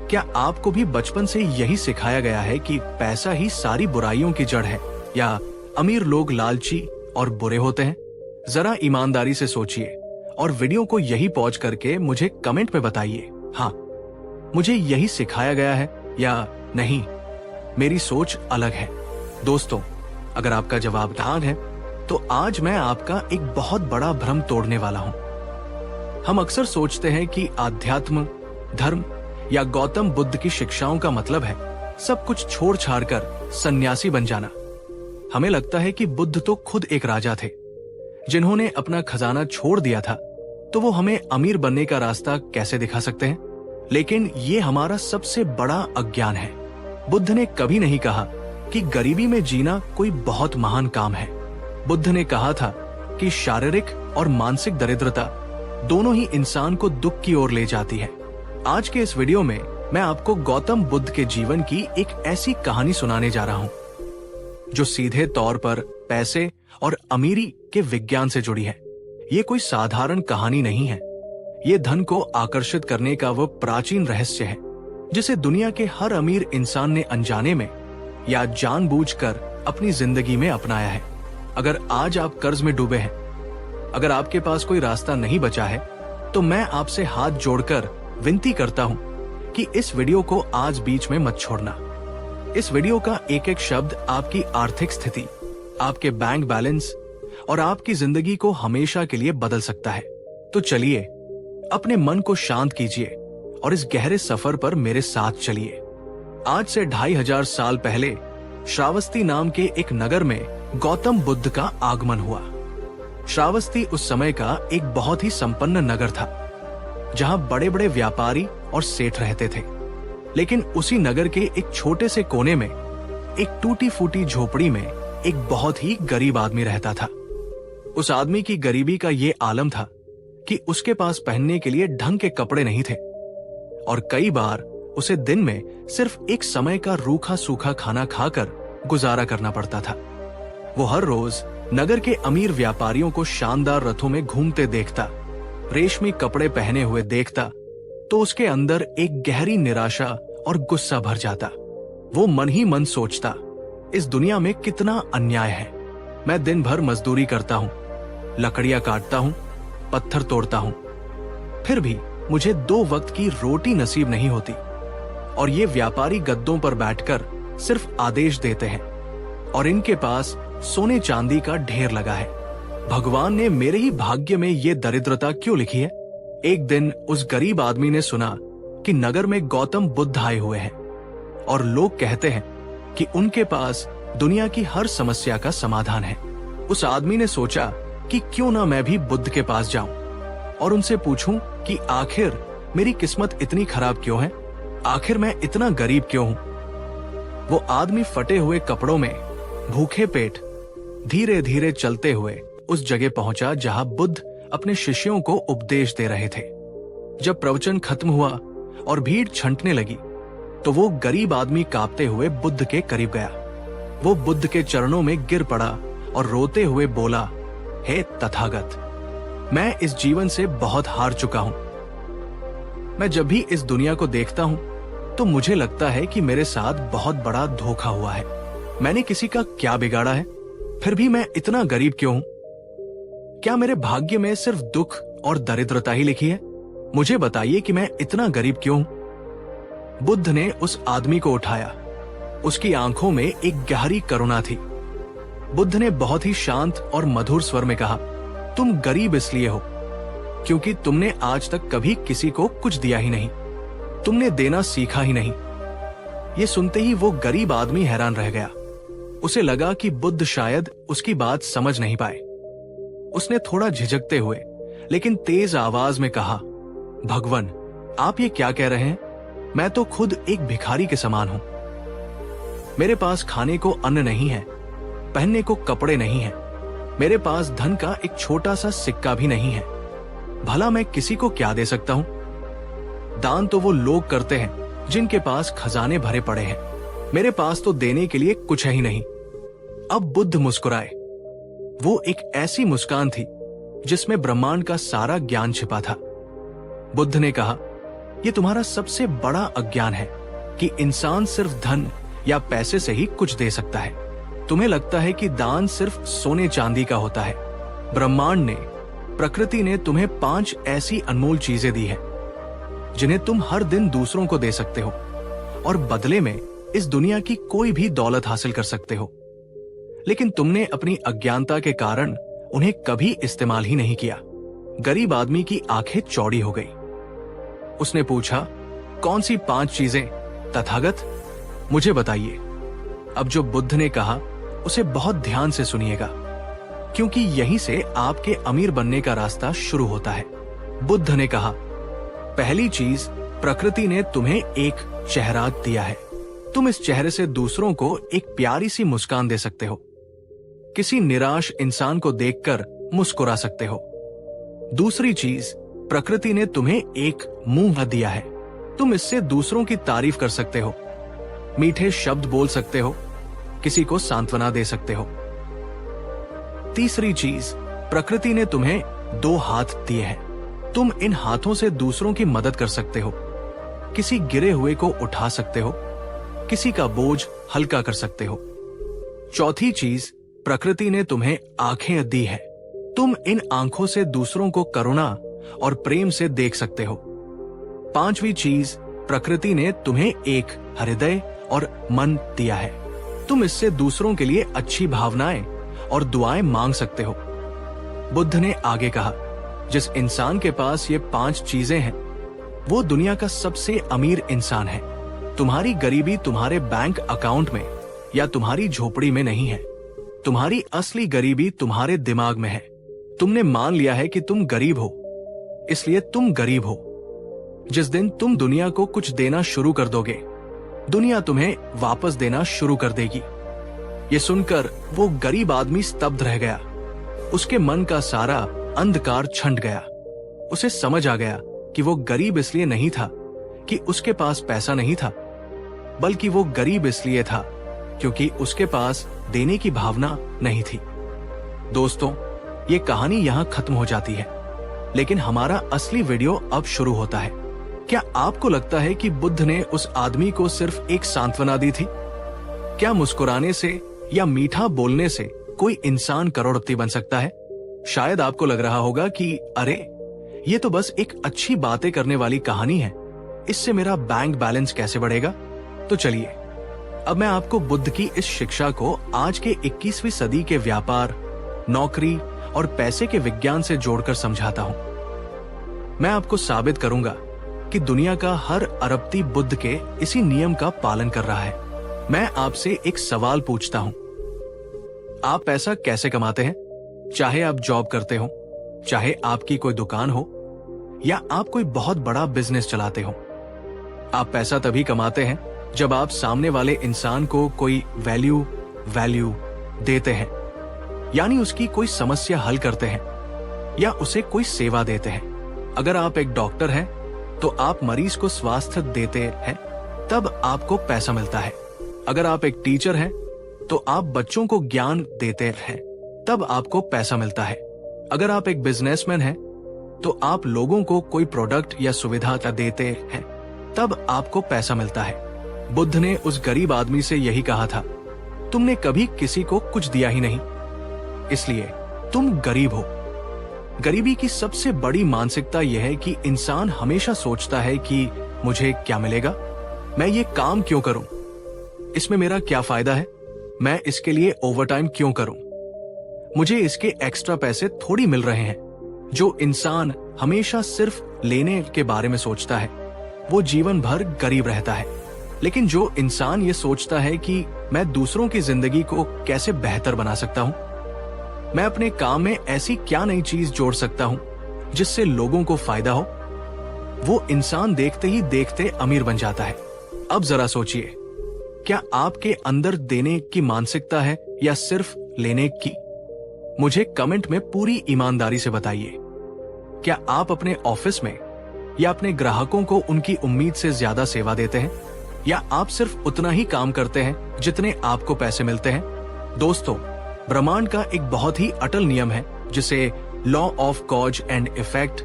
क्या आपको भी बचपन से यही सिखाया गया है कि पैसा ही सारी बुराइयों की जड़ है, या अमीर लोग लालची और बुरे होते हैं? जरा ईमानदारी से सोचिए और वीडियो को यही पॉज करके मुझे कमेंट में बताइए, हाँ मुझे यही सिखाया गया है, या नहीं मेरी सोच अलग है। दोस्तों, अगर आपका जवाब हाँ है तो आज मैं आपका एक बहुत बड़ा भ्रम तोड़ने वाला हूं। हम अक्सर सोचते हैं कि आध्यात्म, धर्म या गौतम बुद्ध की शिक्षाओं का मतलब है सब कुछ छोड़ छाड़ कर सन्यासी बन जाना। हमें लगता है कि बुद्ध तो खुद एक राजा थे जिन्होंने अपना खजाना छोड़ दिया था, तो वो हमें अमीर बनने का रास्ता कैसे दिखा सकते हैं? लेकिन ये हमारा सबसे बड़ा अज्ञान है। बुद्ध ने कभी नहीं कहा कि गरीबी में जीना कोई बहुत महान काम है। बुद्ध ने कहा था कि शारीरिक और मानसिक दरिद्रता दोनों ही इंसान को दुख की ओर ले जाती है। आज के इस वीडियो में मैं आपको गौतम बुद्ध के जीवन की एक ऐसी कहानी सुनाने जा रहा हूं जो सीधे तौर पर पैसे और अमीरी के विज्ञान से जुड़ी है। ये कोई साधारण कहानी नहीं है। ये धन को आकर्षित करने का वो प्राचीन रहस्य है जिसे दुनिया के हर अमीर इंसान ने अनजाने में या जानबूझकर अपनी जिंदगी में अपनाया है। अगर आज आप कर्ज में डूबे हैं, अगर आपके पास कोई रास्ता नहीं बचा है, तो मैं आपसे हाथ जोड़कर विनती करता हूं कि इस वीडियो को आज बीच में मत छोड़ना। इस वीडियो का एक एक शब्द आपकी आर्थिक स्थिति, आपके बैंक बैलेंस और आपकी जिंदगी को हमेशा के लिए बदल सकता है। तो चलिए अपने मन को शांत कीजिए और इस गहरे सफर पर मेरे साथ चलिए। आज से 2500 साल पहले श्रावस्ती नाम के एक नगर में गौतम बुद्ध का आगमन हुआ। श्रावस्ती उस समय का एक बहुत ही संपन्न नगर था जहां बड़े बड़े व्यापारी और सेठ रहते थे। लेकिन उसी नगर के एक छोटे से कोने में, एक टूटी फूटी झोपड़ी में एक बहुत ही गरीब आदमी रहता था। उस आदमी की गरीबी का ये आलम था कि उसके पास पहनने के लिए ढंग के कपड़े नहीं थे और कई बार उसे दिन में सिर्फ एक समय का रूखा सूखा खाना खाकर गुजारा करना पड़ता था। वो हर रोज नगर के अमीर व्यापारियों को शानदार रथों में घूमते देखता, रेशमी कपड़े पहने हुए देखता तो उसके अंदर एक गहरी निराशा और गुस्सा भर जाता। वो मन ही मन सोचता, इस दुनिया में कितना अन्याय है। मैं दिन भर मजदूरी करता हूँ, लकड़ियां काटता हूँ, पत्थर तोड़ता हूँ, फिर भी मुझे 2 वक्त की रोटी नसीब नहीं होती। और ये व्यापारी गद्दों पर बैठकर सिर्फ आदेश देते हैं और इनके पास सोने चांदी का ढेर लगा है। भगवान ने मेरे ही भाग्य में ये दरिद्रता क्यों लिखी है? एक दिन उस गरीब आदमी ने सुना कि नगर में गौतम बुद्ध आए हुए हैं और लोग कहते हैं कि उनके पास दुनिया की हर समस्या का समाधान है। उस आदमी ने सोचा कि क्यों ना मैं भी बुद्ध के पास जाऊं और उनसे पूछूं कि आखिर मेरी किस्मत इतनी खराब क्यों है, आखिर मैं इतना गरीब क्यों हूं। वो आदमी फटे हुए कपड़ों में भूखे पेट धीरे धीरे चलते हुए उस जगह पहुंचा जहां बुद्ध अपने शिष्यों को उपदेश दे रहे थे। जब प्रवचन खत्म हुआ और भीड़ छंटने लगी तो वो गरीब आदमी कांपते हुए बुद्ध के करीब गया। वो बुद्ध के चरणों में गिर पड़ा और रोते हुए बोला, हे तथागत, मैं इस जीवन से बहुत हार चुका हूं। मैं जब भी इस दुनिया को देखता हूं तो मुझे लगता है कि मेरे साथ बहुत बड़ा धोखा हुआ है। मैंने किसी का क्या बिगाड़ा है, फिर भी मैं इतना गरीब क्यों हूं? क्या मेरे भाग्य में सिर्फ दुख और दरिद्रता ही लिखी है? मुझे बताइए कि मैं इतना गरीब क्यों हूं? बुद्ध ने उस आदमी को उठाया। उसकी आंखों में एक गहरी करुणा थी। बुद्ध ने बहुत ही शांत और मधुर स्वर में कहा, तुम गरीब इसलिए हो क्योंकि तुमने आज तक कभी किसी को कुछ दिया ही नहीं, तुमने देना सीखा ही नहीं। ये सुनते ही वो गरीब आदमी हैरान रह गया। उसे लगा कि बुद्ध शायद उसकी बात समझ नहीं पाए। उसने थोड़ा झिझकते हुए लेकिन तेज आवाज में कहा, भगवान, आप ये क्या कह रहे हैं? मैं तो खुद एक भिखारी के समान हूं। मेरे पास खाने को अन्न नहीं है, पहनने को कपड़े नहीं है, मेरे पास धन का एक छोटा सा सिक्का भी नहीं है। भला मैं किसी को क्या दे सकता हूं? दान तो वो लोग करते हैं जिनके पास खजाने भरे पड़े हैं। मेरे पास तो देने के लिए कुछ है ही नहीं। अब बुद्ध मुस्कुराए। वो एक ऐसी मुस्कान थी जिसमें ब्रह्मांड का सारा ज्ञान छिपा था। बुद्ध ने कहा, यह तुम्हारा सबसे बड़ा अज्ञान है कि इंसान सिर्फ धन या पैसे से ही कुछ दे सकता है। तुम्हें लगता है कि दान सिर्फ सोने चांदी का होता है। ब्रह्मांड ने, प्रकृति ने तुम्हें 5 ऐसी अनमोल चीजें दी हैं जिन्हें तुम हर दिन दूसरों को दे सकते हो और बदले में इस दुनिया की कोई भी दौलत हासिल कर सकते हो। लेकिन तुमने अपनी अज्ञानता के कारण उन्हें कभी इस्तेमाल ही नहीं किया। गरीब आदमी की आंखें चौड़ी हो गई। उसने पूछा, कौन सी 5 चीजें तथागत? मुझे बताइए। अब जो बुद्ध ने कहा उसे बहुत ध्यान से सुनिएगा, क्योंकि यहीं से आपके अमीर बनने का रास्ता शुरू होता है। बुद्ध ने कहा, पहली चीज, प्रकृति ने तुम्हें एक चेहरा दिया है। तुम इस चेहरे से दूसरों को एक प्यारी सी मुस्कान दे सकते हो। किसी निराश इंसान को देखकर मुस्कुरा सकते हो। दूसरी चीज, प्रकृति ने तुम्हें एक मुंह दिया है। तुम इससे दूसरों की तारीफ कर सकते हो, मीठे शब्द बोल सकते हो, किसी को सांत्वना दे सकते हो। तीसरी चीज, प्रकृति ने तुम्हें 2 हाथ दिए हैं। तुम इन हाथों से दूसरों की मदद कर सकते हो, किसी गिरे हुए को उठा सकते हो, किसी का बोझ हल्का कर सकते हो। चौथी चीज, प्रकृति ने तुम्हें आंखें दी है। तुम इन आंखों से दूसरों को करुणा और प्रेम से देख सकते हो। पांचवी चीज, प्रकृति ने तुम्हें एक हृदय और मन दिया है। तुम इससे दूसरों के लिए अच्छी भावनाएं और दुआएं मांग सकते हो। बुद्ध ने आगे कहा, जिस इंसान के पास ये 5 चीजें हैं, वो दुनिया का सबसे अमीर इंसान है। तुम्हारी गरीबी तुम्हारे बैंक अकाउंट में या तुम्हारी झोपड़ी में नहीं है। तुम्हारी असली गरीबी तुम्हारे दिमाग में है। तुमने मान लिया है कि तुम गरीब हो, इसलिए तुम गरीब हो। जिस दिन तुम दुनिया को कुछ देना शुरू कर दोगे, दुनिया तुम्हें वापस देना शुरू कर देगी। ये सुनकर वो गरीब आदमी स्तब्ध रह गया। उसके मन का सारा अंधकार छंट गया। उसे समझ आ गया कि वो गरीब इसलिए नहीं था कि उसके पास पैसा नहीं था, बल्कि वो गरीब इसलिए था क्योंकि उसके पास देने की भावना नहीं थी। दोस्तों, ये कहानी यहां खत्म हो जाती है। लेकिन हमारा असली वीडियो अब शुरू होता है। क्या आपको लगता है कि बुद्ध ने उस आदमी को सिर्फ एक सांत्वना दी थी? क्या मुस्कुराने से या मीठा बोलने से कोई इंसान करोड़पति बन सकता है? शायद आपको लग रहा होगा कि अरे, ये तो बस एक अच्छी बातें करने वाली कहानी है, इससे मेरा बैंक बैलेंस कैसे बढ़ेगा? तो चलिए, अब मैं आपको बुद्ध की इस शिक्षा को आज के 21वीं सदी के व्यापार, नौकरी और पैसे के विज्ञान से जोड़कर समझाता हूं। मैं आपको साबित करूंगा कि दुनिया का हर अरबपति बुद्ध के इसी नियम का पालन कर रहा है। मैं आपसे एक सवाल पूछता हूं, आप पैसा कैसे कमाते हैं? चाहे आप जॉब करते हो, चाहे आपकी कोई दुकान हो, या आप कोई बहुत बड़ा बिजनेस चलाते हो। आप पैसा तभी कमाते हैं जब आप सामने वाले इंसान को कोई वैल्यू देते हैं, यानी उसकी कोई समस्या हल करते हैं या उसे कोई सेवा देते हैं। अगर आप एक डॉक्टर हैं तो आप मरीज को स्वास्थ्य देते हैं, तब आपको पैसा मिलता है। अगर आप एक टीचर हैं तो आप बच्चों को ज्ञान देते हैं, तब आपको पैसा मिलता है। अगर आप एक बिजनेसमैन हैं तो आप लोगों को कोई प्रोडक्ट या सुविधा देते हैं, तब आपको पैसा मिलता है। बुद्ध ने उस गरीब आदमी से यही कहा था, तुमने कभी किसी को कुछ दिया ही नहीं, इसलिए तुम गरीब हो। गरीबी की सबसे बड़ी मानसिकता यह है कि इंसान हमेशा सोचता है कि मुझे क्या मिलेगा, मैं ये काम क्यों करूं, इसमें मेरा क्या फायदा है, मैं इसके लिए ओवरटाइम क्यों करूं, मुझे इसके एक्स्ट्रा पैसे थोड़ी मिल रहे हैं। जो इंसान हमेशा सिर्फ लेने के बारे में सोचता है, वो जीवन भर गरीब रहता है। लेकिन जो इंसान ये सोचता है कि मैं दूसरों की जिंदगी को कैसे बेहतर बना सकता हूं, मैं अपने काम में ऐसी क्या नई चीज जोड़ सकता हूं जिससे लोगों को फायदा हो, वो इंसान देखते ही देखते अमीर बन जाता है। अब जरा सोचिए, क्या आपके अंदर देने की मानसिकता है या सिर्फ लेने की? मुझे कमेंट में पूरी ईमानदारी से बताइए। क्या आप अपने ऑफिस में या अपने ग्राहकों को उनकी उम्मीद से ज्यादा सेवा देते हैं, या आप सिर्फ उतना ही काम करते हैं जितने आपको पैसे मिलते हैं? दोस्तों, ब्रह्मांड का एक बहुत ही अटल नियम है जिसे law of cause and effect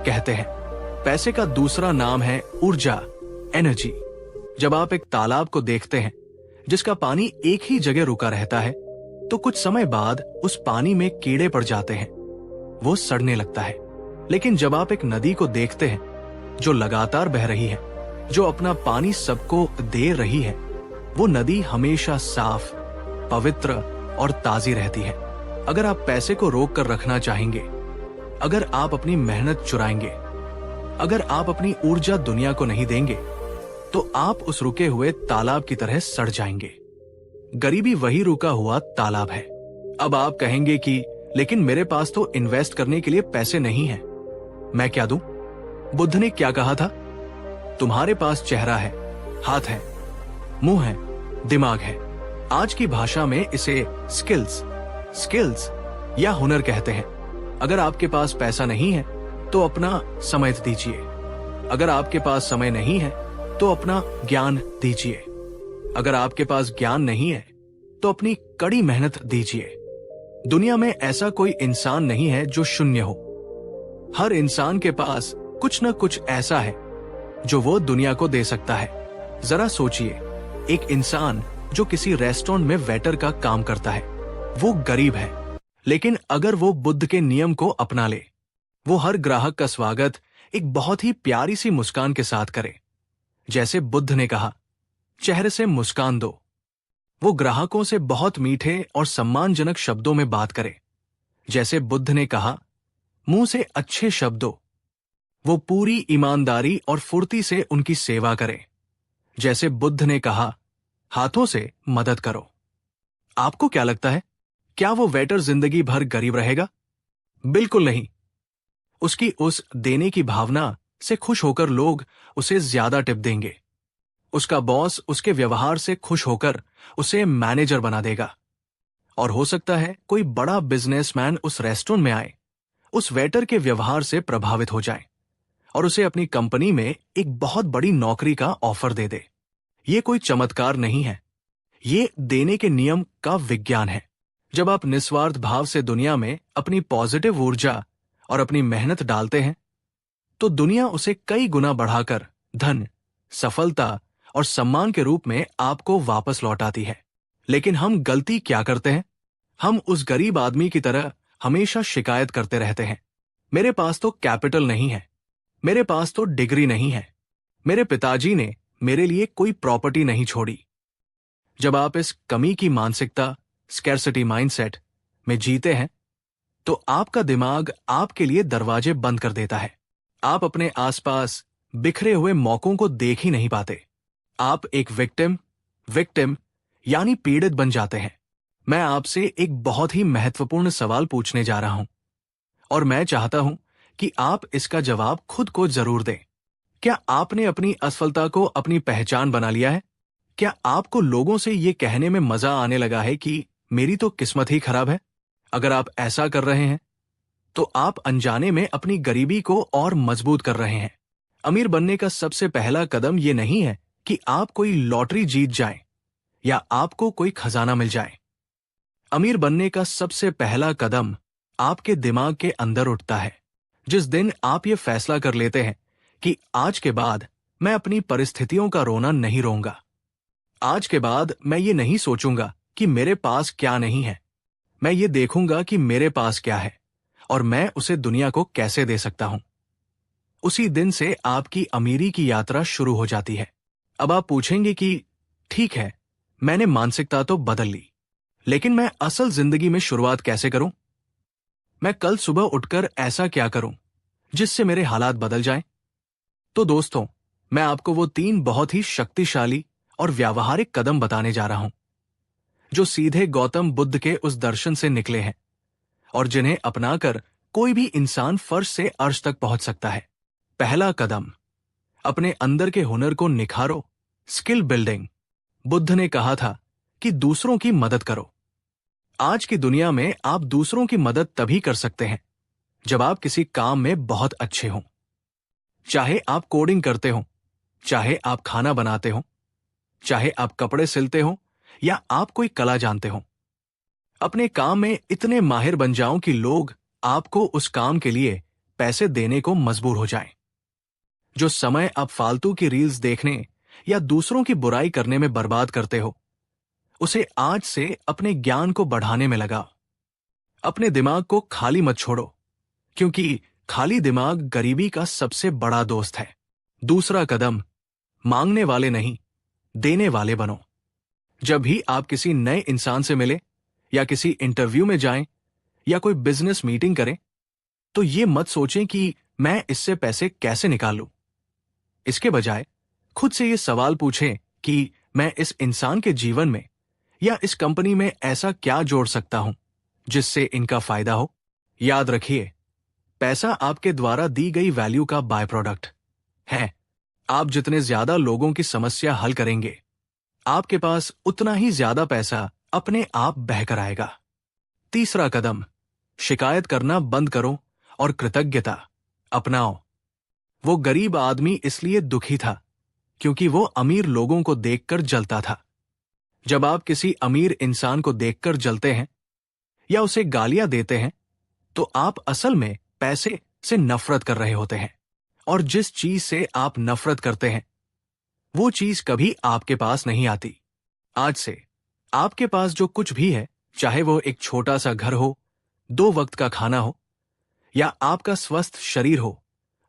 कहते हैं। पैसे का दूसरा नाम है ऊर्जा, एनर्जी। जब आप एक तालाब को देखते हैं जिसका पानी एक ही जगह रुका रहता है, तो कुछ समय बाद उस पानी में कीड़े पड़ जाते हैं, वो सड़ने लगता है। लेकिन जब आप एक नदी को देखते हैं जो लगातार बह रही है, जो अपना पानी सबको दे रही है, वो नदी हमेशा साफ, पवित्र और ताजी रहती है। अगर आप पैसे को रोक कर रखना चाहेंगे, अगर आप अपनी मेहनत चुराएंगे, अगर आप अपनी ऊर्जा दुनिया को नहीं देंगे, तो आप उस रुके हुए तालाब की तरह सड़ जाएंगे। गरीबी वही रुका हुआ तालाब है। अब आप कहेंगे कि लेकिन मेरे पास तो इन्वेस्ट करने के लिए पैसे नहीं है, मैं क्या दूं? बुद्ध ने क्या कहा था? तुम्हारे पास चेहरा है, हाथ है, मुंह है, दिमाग है। आज की भाषा में इसे स्किल्स या हुनर कहते हैं। अगर आपके पास पैसा नहीं है तो अपना समय दीजिए। अगर आपके पास समय नहीं है तो अपना ज्ञान दीजिए। अगर आपके पास ज्ञान नहीं है तो अपनी कड़ी मेहनत दीजिए। दुनिया में ऐसा कोई इंसान नहीं है जो शून्य हो। हर इंसान के पास कुछ न कुछ ऐसा है जो वो दुनिया को दे सकता है। जरा सोचिए, एक इंसान जो किसी रेस्टोरेंट में वेटर का काम करता है, वो गरीब है, लेकिन अगर वो बुद्ध के नियम को अपना ले, वो हर ग्राहक का स्वागत एक बहुत ही प्यारी सी मुस्कान के साथ करे। जैसे बुद्ध ने कहा, चेहरे से मुस्कान दो। वो ग्राहकों से बहुत मीठे और सम्मानजनक शब्दों में बात करे। जैसे बुद्ध ने कहा, मुंह से अच्छे शब्दों। वो पूरी ईमानदारी और फुर्ती से उनकी सेवा करे। जैसे बुद्ध ने कहा, हाथों से मदद करो। आपको क्या लगता है, क्या वो वेटर जिंदगी भर गरीब रहेगा? बिल्कुल नहीं। उसकी उस देने की भावना से खुश होकर लोग उसे ज्यादा टिप देंगे। उसका बॉस उसके व्यवहार से खुश होकर उसे मैनेजर बना देगा। और हो सकता है कोई बड़ा बिजनेसमैन उस रेस्टोरेंट में आए, उस वेटर के व्यवहार से प्रभावित हो जाए और उसे अपनी कंपनी में एक बहुत बड़ी नौकरी का ऑफर दे दे। ये कोई चमत्कार नहीं है, ये देने के नियम का विज्ञान है। जब आप निस्वार्थ भाव से दुनिया में अपनी पॉजिटिव ऊर्जा और अपनी मेहनत डालते हैं, तो दुनिया उसे कई गुना बढ़ाकर धन, सफलता और सम्मान के रूप में आपको वापस लौटाती है। लेकिन हम गलती क्या करते हैं? हम उस गरीब आदमी की तरह हमेशा शिकायत करते रहते हैं। मेरे पास तो कैपिटल नहीं है, मेरे पास तो डिग्री नहीं है, मेरे पिताजी ने मेरे लिए कोई प्रॉपर्टी नहीं छोड़ी। जब आप इस कमी की मानसिकता, स्कैर्सिटी माइंडसेट में जीते हैं, तो आपका दिमाग आपके लिए दरवाजे बंद कर देता है। आप अपने आसपास बिखरे हुए मौकों को देख ही नहीं पाते। आप एक विक्टिम यानी पीड़ित बन जाते हैं। मैं आपसे एक बहुत ही महत्वपूर्ण सवाल पूछने जा रहा हूं और मैं चाहता हूं कि आप इसका जवाब खुद को जरूर दें। क्या आपने अपनी असफलता को अपनी पहचान बना लिया है? क्या आपको लोगों से ये कहने में मजा आने लगा है कि मेरी तो किस्मत ही खराब है? अगर आप ऐसा कर रहे हैं, तो आप अनजाने में अपनी गरीबी को और मजबूत कर रहे हैं। अमीर बनने का सबसे पहला कदम ये नहीं है कि आप कोई लॉटरी जीत जाएं या आपको कोई खजाना मिल जाए। अमीर बनने का सबसे पहला कदम आपके दिमाग के अंदर उठता है। जिस दिन आप ये फैसला कर लेते हैं कि आज के बाद मैं अपनी परिस्थितियों का रोना नहीं रोऊंगा, आज के बाद मैं ये नहीं सोचूंगा कि मेरे पास क्या नहीं है, मैं ये देखूंगा कि मेरे पास क्या है और मैं उसे दुनिया को कैसे दे सकता हूं, उसी दिन से आपकी अमीरी की यात्रा शुरू हो जाती है। अब आप पूछेंगे कि ठीक है, मैंने मानसिकता तो बदल ली, लेकिन मैं असल जिंदगी में शुरुआत कैसे करूं? मैं कल सुबह उठकर ऐसा क्या करूं जिससे मेरे हालात बदल जाएं? तो दोस्तों, मैं आपको वो 3 बहुत ही शक्तिशाली और व्यावहारिक कदम बताने जा रहा हूं, जो सीधे गौतम बुद्ध के उस दर्शन से निकले हैं और जिन्हें अपनाकर कोई भी इंसान फर्श से अर्श तक पहुंच सकता है। पहला कदम, अपने अंदर के हुनर को निखारो। Skill building. बुद्ध ने कहा था कि दूसरों की मदद करो। आज की दुनिया में आप दूसरों की मदद तभी कर सकते हैं जब आप किसी काम में बहुत अच्छे हों। चाहे आप कोडिंग करते हो, चाहे आप खाना बनाते हो, चाहे आप कपड़े सिलते हो या आप कोई कला जानते हो। अपने काम में इतने माहिर बन जाओ कि लोग आपको उस काम के लिए पैसे देने को मजबूर हो जाएं। जो समय आप फालतू की रील्स देखने या दूसरों की बुराई करने में बर्बाद करते हो, उसे आज से अपने ज्ञान को बढ़ाने में लगाओ। अपने दिमाग को खाली मत छोड़ो, क्योंकि खाली दिमाग गरीबी का सबसे बड़ा दोस्त है। दूसरा कदम, मांगने वाले नहीं, देने वाले बनो। जब भी आप किसी नए इंसान से मिले या किसी इंटरव्यू में जाएं या कोई बिजनेस मीटिंग करें, तो ये मत सोचें कि मैं इससे पैसे कैसे निकाल लूं। इसके बजाय खुद से ये सवाल पूछें कि मैं इस इंसान के जीवन में या इस कंपनी में ऐसा क्या जोड़ सकता हूं जिससे इनका फायदा हो। याद रखिए, पैसा आपके द्वारा दी गई वैल्यू का बाय प्रोडक्ट है। आप जितने ज्यादा लोगों की समस्या हल करेंगे, आपके पास उतना ही ज्यादा पैसा अपने आप बहकर आएगा। तीसरा कदम, शिकायत करना बंद करो और कृतज्ञता अपनाओ। वो गरीब आदमी इसलिए दुखी था क्योंकि वो अमीर लोगों को देखकर जलता था। जब आप किसी अमीर इंसान को देखकर जलते हैं या उसे गालियां देते हैं, तो आप असल में पैसे से नफरत कर रहे होते हैं। और जिस चीज से आप नफरत करते हैं, वो चीज कभी आपके पास नहीं आती। आज से आपके पास जो कुछ भी है, चाहे वो एक छोटा सा घर हो, 2 वक्त का खाना हो या आपका स्वस्थ शरीर हो,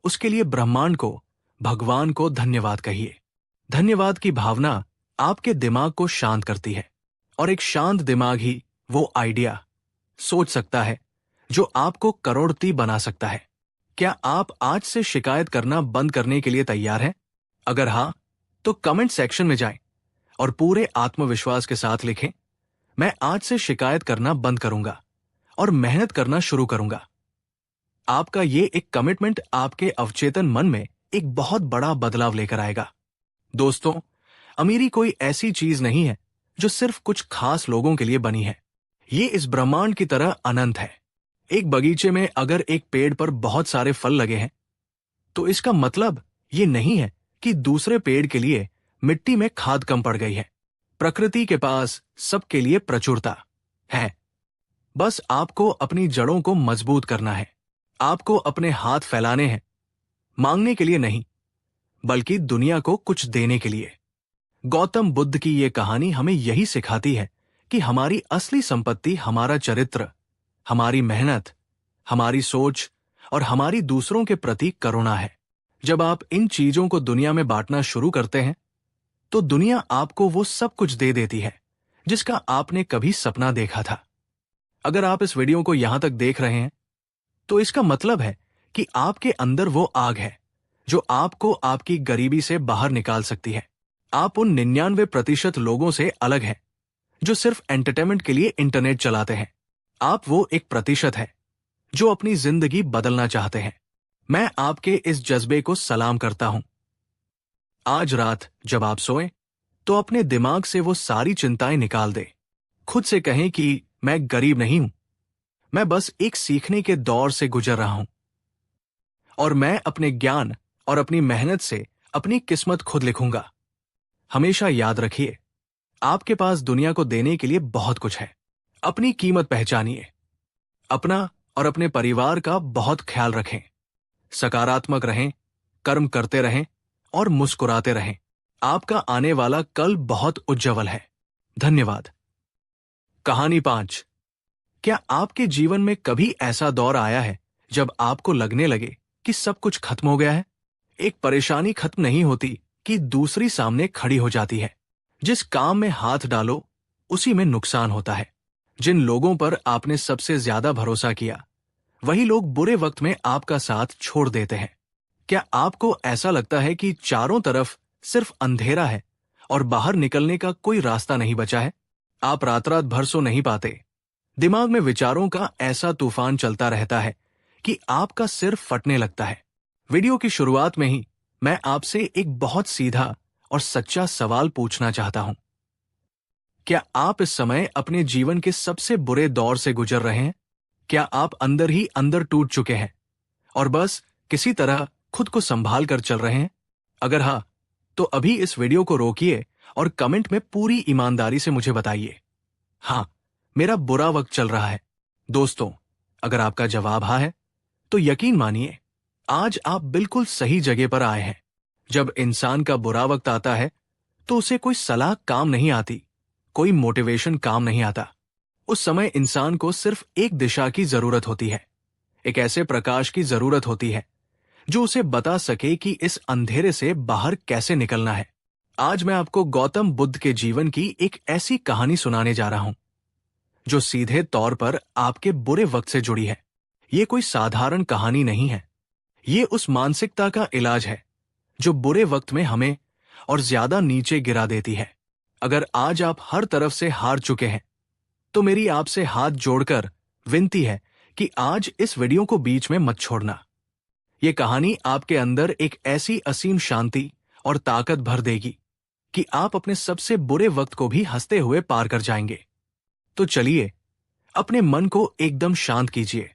उसके लिए ब्रह्मांड को, भगवान को धन्यवाद कहिए। धन्यवाद की भावना आपके दिमाग को शांत करती है और एक शांत दिमाग ही वो आइडिया सोच सकता है जो आपको करोड़पति बना सकता है। क्या आप आज से शिकायत करना बंद करने के लिए तैयार हैं? अगर हां, तो कमेंट सेक्शन में जाएं और पूरे आत्मविश्वास के साथ लिखें, मैं आज से शिकायत करना बंद करूंगा और मेहनत करना शुरू करूंगा। आपका ये एक कमिटमेंट आपके अवचेतन मन में एक बहुत बड़ा बदलाव लेकर आएगा। दोस्तों, अमीरी कोई ऐसी चीज नहीं है जो सिर्फ कुछ खास लोगों के लिए बनी है। ये इस ब्रह्मांड की तरह अनंत है। एक बगीचे में अगर एक पेड़ पर बहुत सारे फल लगे हैं, तो इसका मतलब ये नहीं है कि दूसरे पेड़ के लिए मिट्टी में खाद कम पड़ गई है। प्रकृति के पास सबके लिए प्रचुरता है। बस आपको अपनी जड़ों को मजबूत करना है। आपको अपने हाथ फैलाने हैं, मांगने के लिए नहीं, बल्कि दुनिया को कुछ देने के लिए। गौतम बुद्ध की ये कहानी हमें यही सिखाती है कि हमारी असली संपत्ति हमारा चरित्र, हमारी मेहनत, हमारी सोच और हमारी दूसरों के प्रति करुणा है। जब आप इन चीजों को दुनिया में बांटना शुरू करते हैं, तो दुनिया आपको वो सब कुछ दे देती है जिसका आपने कभी सपना देखा था। अगर आप इस वीडियो को यहां तक देख रहे हैं, तो इसका मतलब है कि आपके अंदर वो आग है जो आपको आपकी गरीबी से बाहर निकाल सकती है। आप उन 99% लोगों से अलग हैं जो सिर्फ एंटरटेनमेंट के लिए इंटरनेट चलाते हैं। आप वो 1% है जो अपनी जिंदगी बदलना चाहते हैं। मैं आपके इस जज्बे को सलाम करता हूं। आज रात जब आप सोएं, तो अपने दिमाग से वो सारी चिंताएं निकाल दें। खुद से कहें कि मैं गरीब नहीं हूं, मैं बस एक सीखने के दौर से गुजर रहा हूं, और मैं अपने ज्ञान और अपनी मेहनत से अपनी किस्मत खुद लिखूंगा। हमेशा याद रखिए, आपके पास दुनिया को देने के लिए बहुत कुछ है। अपनी कीमत पहचानिए, अपना और अपने परिवार का बहुत ख्याल रखें, सकारात्मक रहें, कर्म करते रहें और मुस्कुराते रहें। आपका आने वाला कल बहुत उज्जवल है। धन्यवाद। कहानी 5। क्या आपके जीवन में कभी ऐसा दौर आया है जब आपको लगने लगे कि सब कुछ खत्म हो गया है? एक परेशानी खत्म नहीं होती कि दूसरी सामने खड़ी हो जाती है। जिस काम में हाथ डालो, उसी में नुकसान होता है। जिन लोगों पर आपने सबसे ज्यादा भरोसा किया, वही लोग बुरे वक्त में आपका साथ छोड़ देते हैं। क्या आपको ऐसा लगता है कि चारों तरफ सिर्फ अंधेरा है और बाहर निकलने का कोई रास्ता नहीं बचा है? आप रात रात भर सो नहीं पाते। दिमाग में विचारों का ऐसा तूफान चलता रहता है कि आपका सिर फटने लगता है। वीडियो की शुरुआत में ही मैं आपसे एक बहुत सीधा और सच्चा सवाल पूछना चाहता हूं। क्या आप इस समय अपने जीवन के सबसे बुरे दौर से गुजर रहे हैं? क्या आप अंदर ही अंदर टूट चुके हैं और बस किसी तरह खुद को संभाल कर चल रहे हैं? अगर हां, तो अभी इस वीडियो को रोकिए और कमेंट में पूरी ईमानदारी से मुझे बताइए, हां, मेरा बुरा वक्त चल रहा है। दोस्तों, अगर आपका जवाब हाँ है, तो यकीन मानिए, आज आप बिल्कुल सही जगह पर आए हैं। जब इंसान का बुरा वक्त आता है, तो उसे कोई सलाह काम नहीं आती, कोई मोटिवेशन काम नहीं आता। उस समय इंसान को सिर्फ एक दिशा की जरूरत होती है, एक ऐसे प्रकाश की जरूरत होती है जो उसे बता सके कि इस अंधेरे से बाहर कैसे निकलना है। आज मैं आपको गौतम बुद्ध के जीवन की एक ऐसी कहानी सुनाने जा रहा हूं जो सीधे तौर पर आपके बुरे वक्त से जुड़ी है। ये कोई साधारण कहानी नहीं है, ये उस मानसिकता का इलाज है जो बुरे वक्त में हमें और ज्यादा नीचे गिरा देती है। अगर आज आप हर तरफ से हार चुके हैं, तो मेरी आपसे हाथ जोड़कर विनती है कि आज इस वीडियो को बीच में मत छोड़ना। ये कहानी आपके अंदर एक ऐसी असीम शांति और ताकत भर देगी कि आप अपने सबसे बुरे वक्त को भी हंसते हुए पार कर जाएंगे। तो चलिए, अपने मन को एकदम शांत कीजिए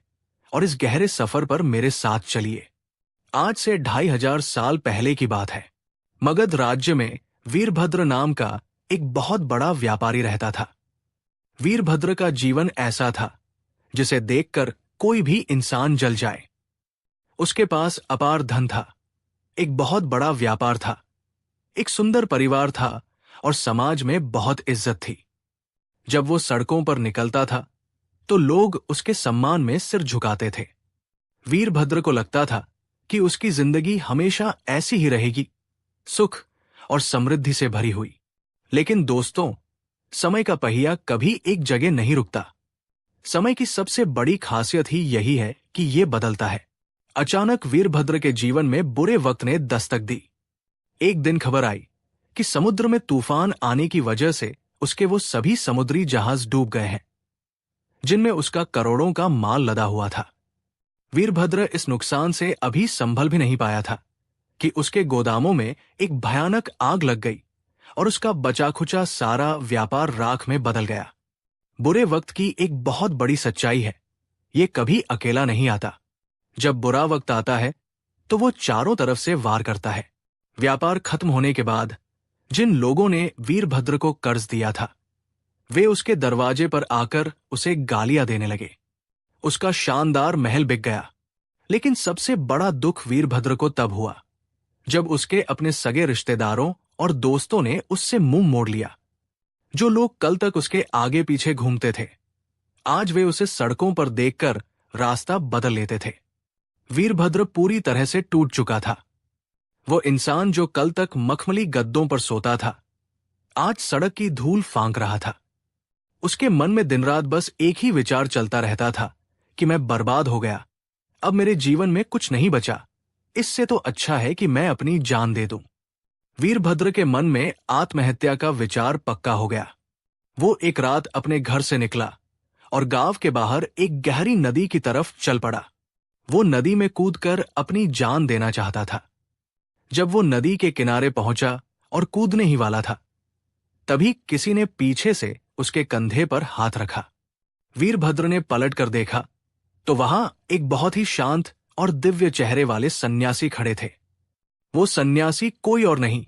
और इस गहरे सफर पर मेरे साथ चलिए। आज से 2500 साल पहले की बात है। मगध राज्य में वीरभद्र नाम का एक बहुत बड़ा व्यापारी रहता था। वीरभद्र का जीवन ऐसा था जिसे देखकर कोई भी इंसान जल जाए। उसके पास अपार धन था, एक बहुत बड़ा व्यापार था, एक सुंदर परिवार था और समाज में बहुत इज्जत थी। जब वो सड़कों पर निकलता था, तो लोग उसके सम्मान में सिर झुकाते थे। वीरभद्र को लगता था कि उसकी जिंदगी हमेशा ऐसी ही रहेगी, सुख और समृद्धि से भरी हुई। लेकिन दोस्तों, समय का पहिया कभी एक जगह नहीं रुकता। समय की सबसे बड़ी खासियत ही यही है कि ये बदलता है। अचानक वीरभद्र के जीवन में बुरे वक्त ने दस्तक दी। एक दिन खबर आई कि समुद्र में तूफान आने की वजह से उसके वो सभी समुद्री जहाज डूब गए हैं जिनमें उसका करोड़ों का माल लदा हुआ था। वीरभद्र इस नुकसान से अभी संभल भी नहीं पाया था कि उसके गोदामों में एक भयानक आग लग गई और उसका बचा खुचा सारा व्यापार राख में बदल गया। बुरे वक्त की एक बहुत बड़ी सच्चाई है, ये कभी अकेला नहीं आता। जब बुरा वक्त आता है, तो वो चारों तरफ से वार करता है। व्यापार खत्म होने के बाद जिन लोगों ने वीरभद्र को कर्ज दिया था, वे उसके दरवाजे पर आकर उसे गालियां देने लगे। उसका शानदार महल बिक गया। लेकिन सबसे बड़ा दुख वीरभद्र को तब हुआ जब उसके अपने सगे रिश्तेदारों और दोस्तों ने उससे मुंह मोड़ लिया। जो लोग कल तक उसके आगे पीछे घूमते थे, आज वे उसे सड़कों पर देखकर रास्ता बदल लेते थे। वीरभद्र पूरी तरह से टूट चुका था। वो इंसान जो कल तक मखमली गद्दों पर सोता था, आज सड़क की धूल फांक रहा था। उसके मन में दिन रात बस एक ही विचार चलता रहता था कि मैं बर्बाद हो गया, अब मेरे जीवन में कुछ नहीं बचा, इससे तो अच्छा है कि मैं अपनी जान दे दूं। वीरभद्र के मन में आत्महत्या का विचार पक्का हो गया। वो एक रात अपने घर से निकला और गांव के बाहर एक गहरी नदी की तरफ चल पड़ा। वो नदी में कूदकर अपनी जान देना चाहता था। जब वो नदी के किनारे पहुंचा और कूदने ही वाला था, तभी किसी ने पीछे से उसके कंधे पर हाथ रखा। वीरभद्र ने पलट कर देखा तो वहां एक बहुत ही शांत और दिव्य चेहरे वाले सन्यासी खड़े थे। वो सन्यासी कोई और नहीं,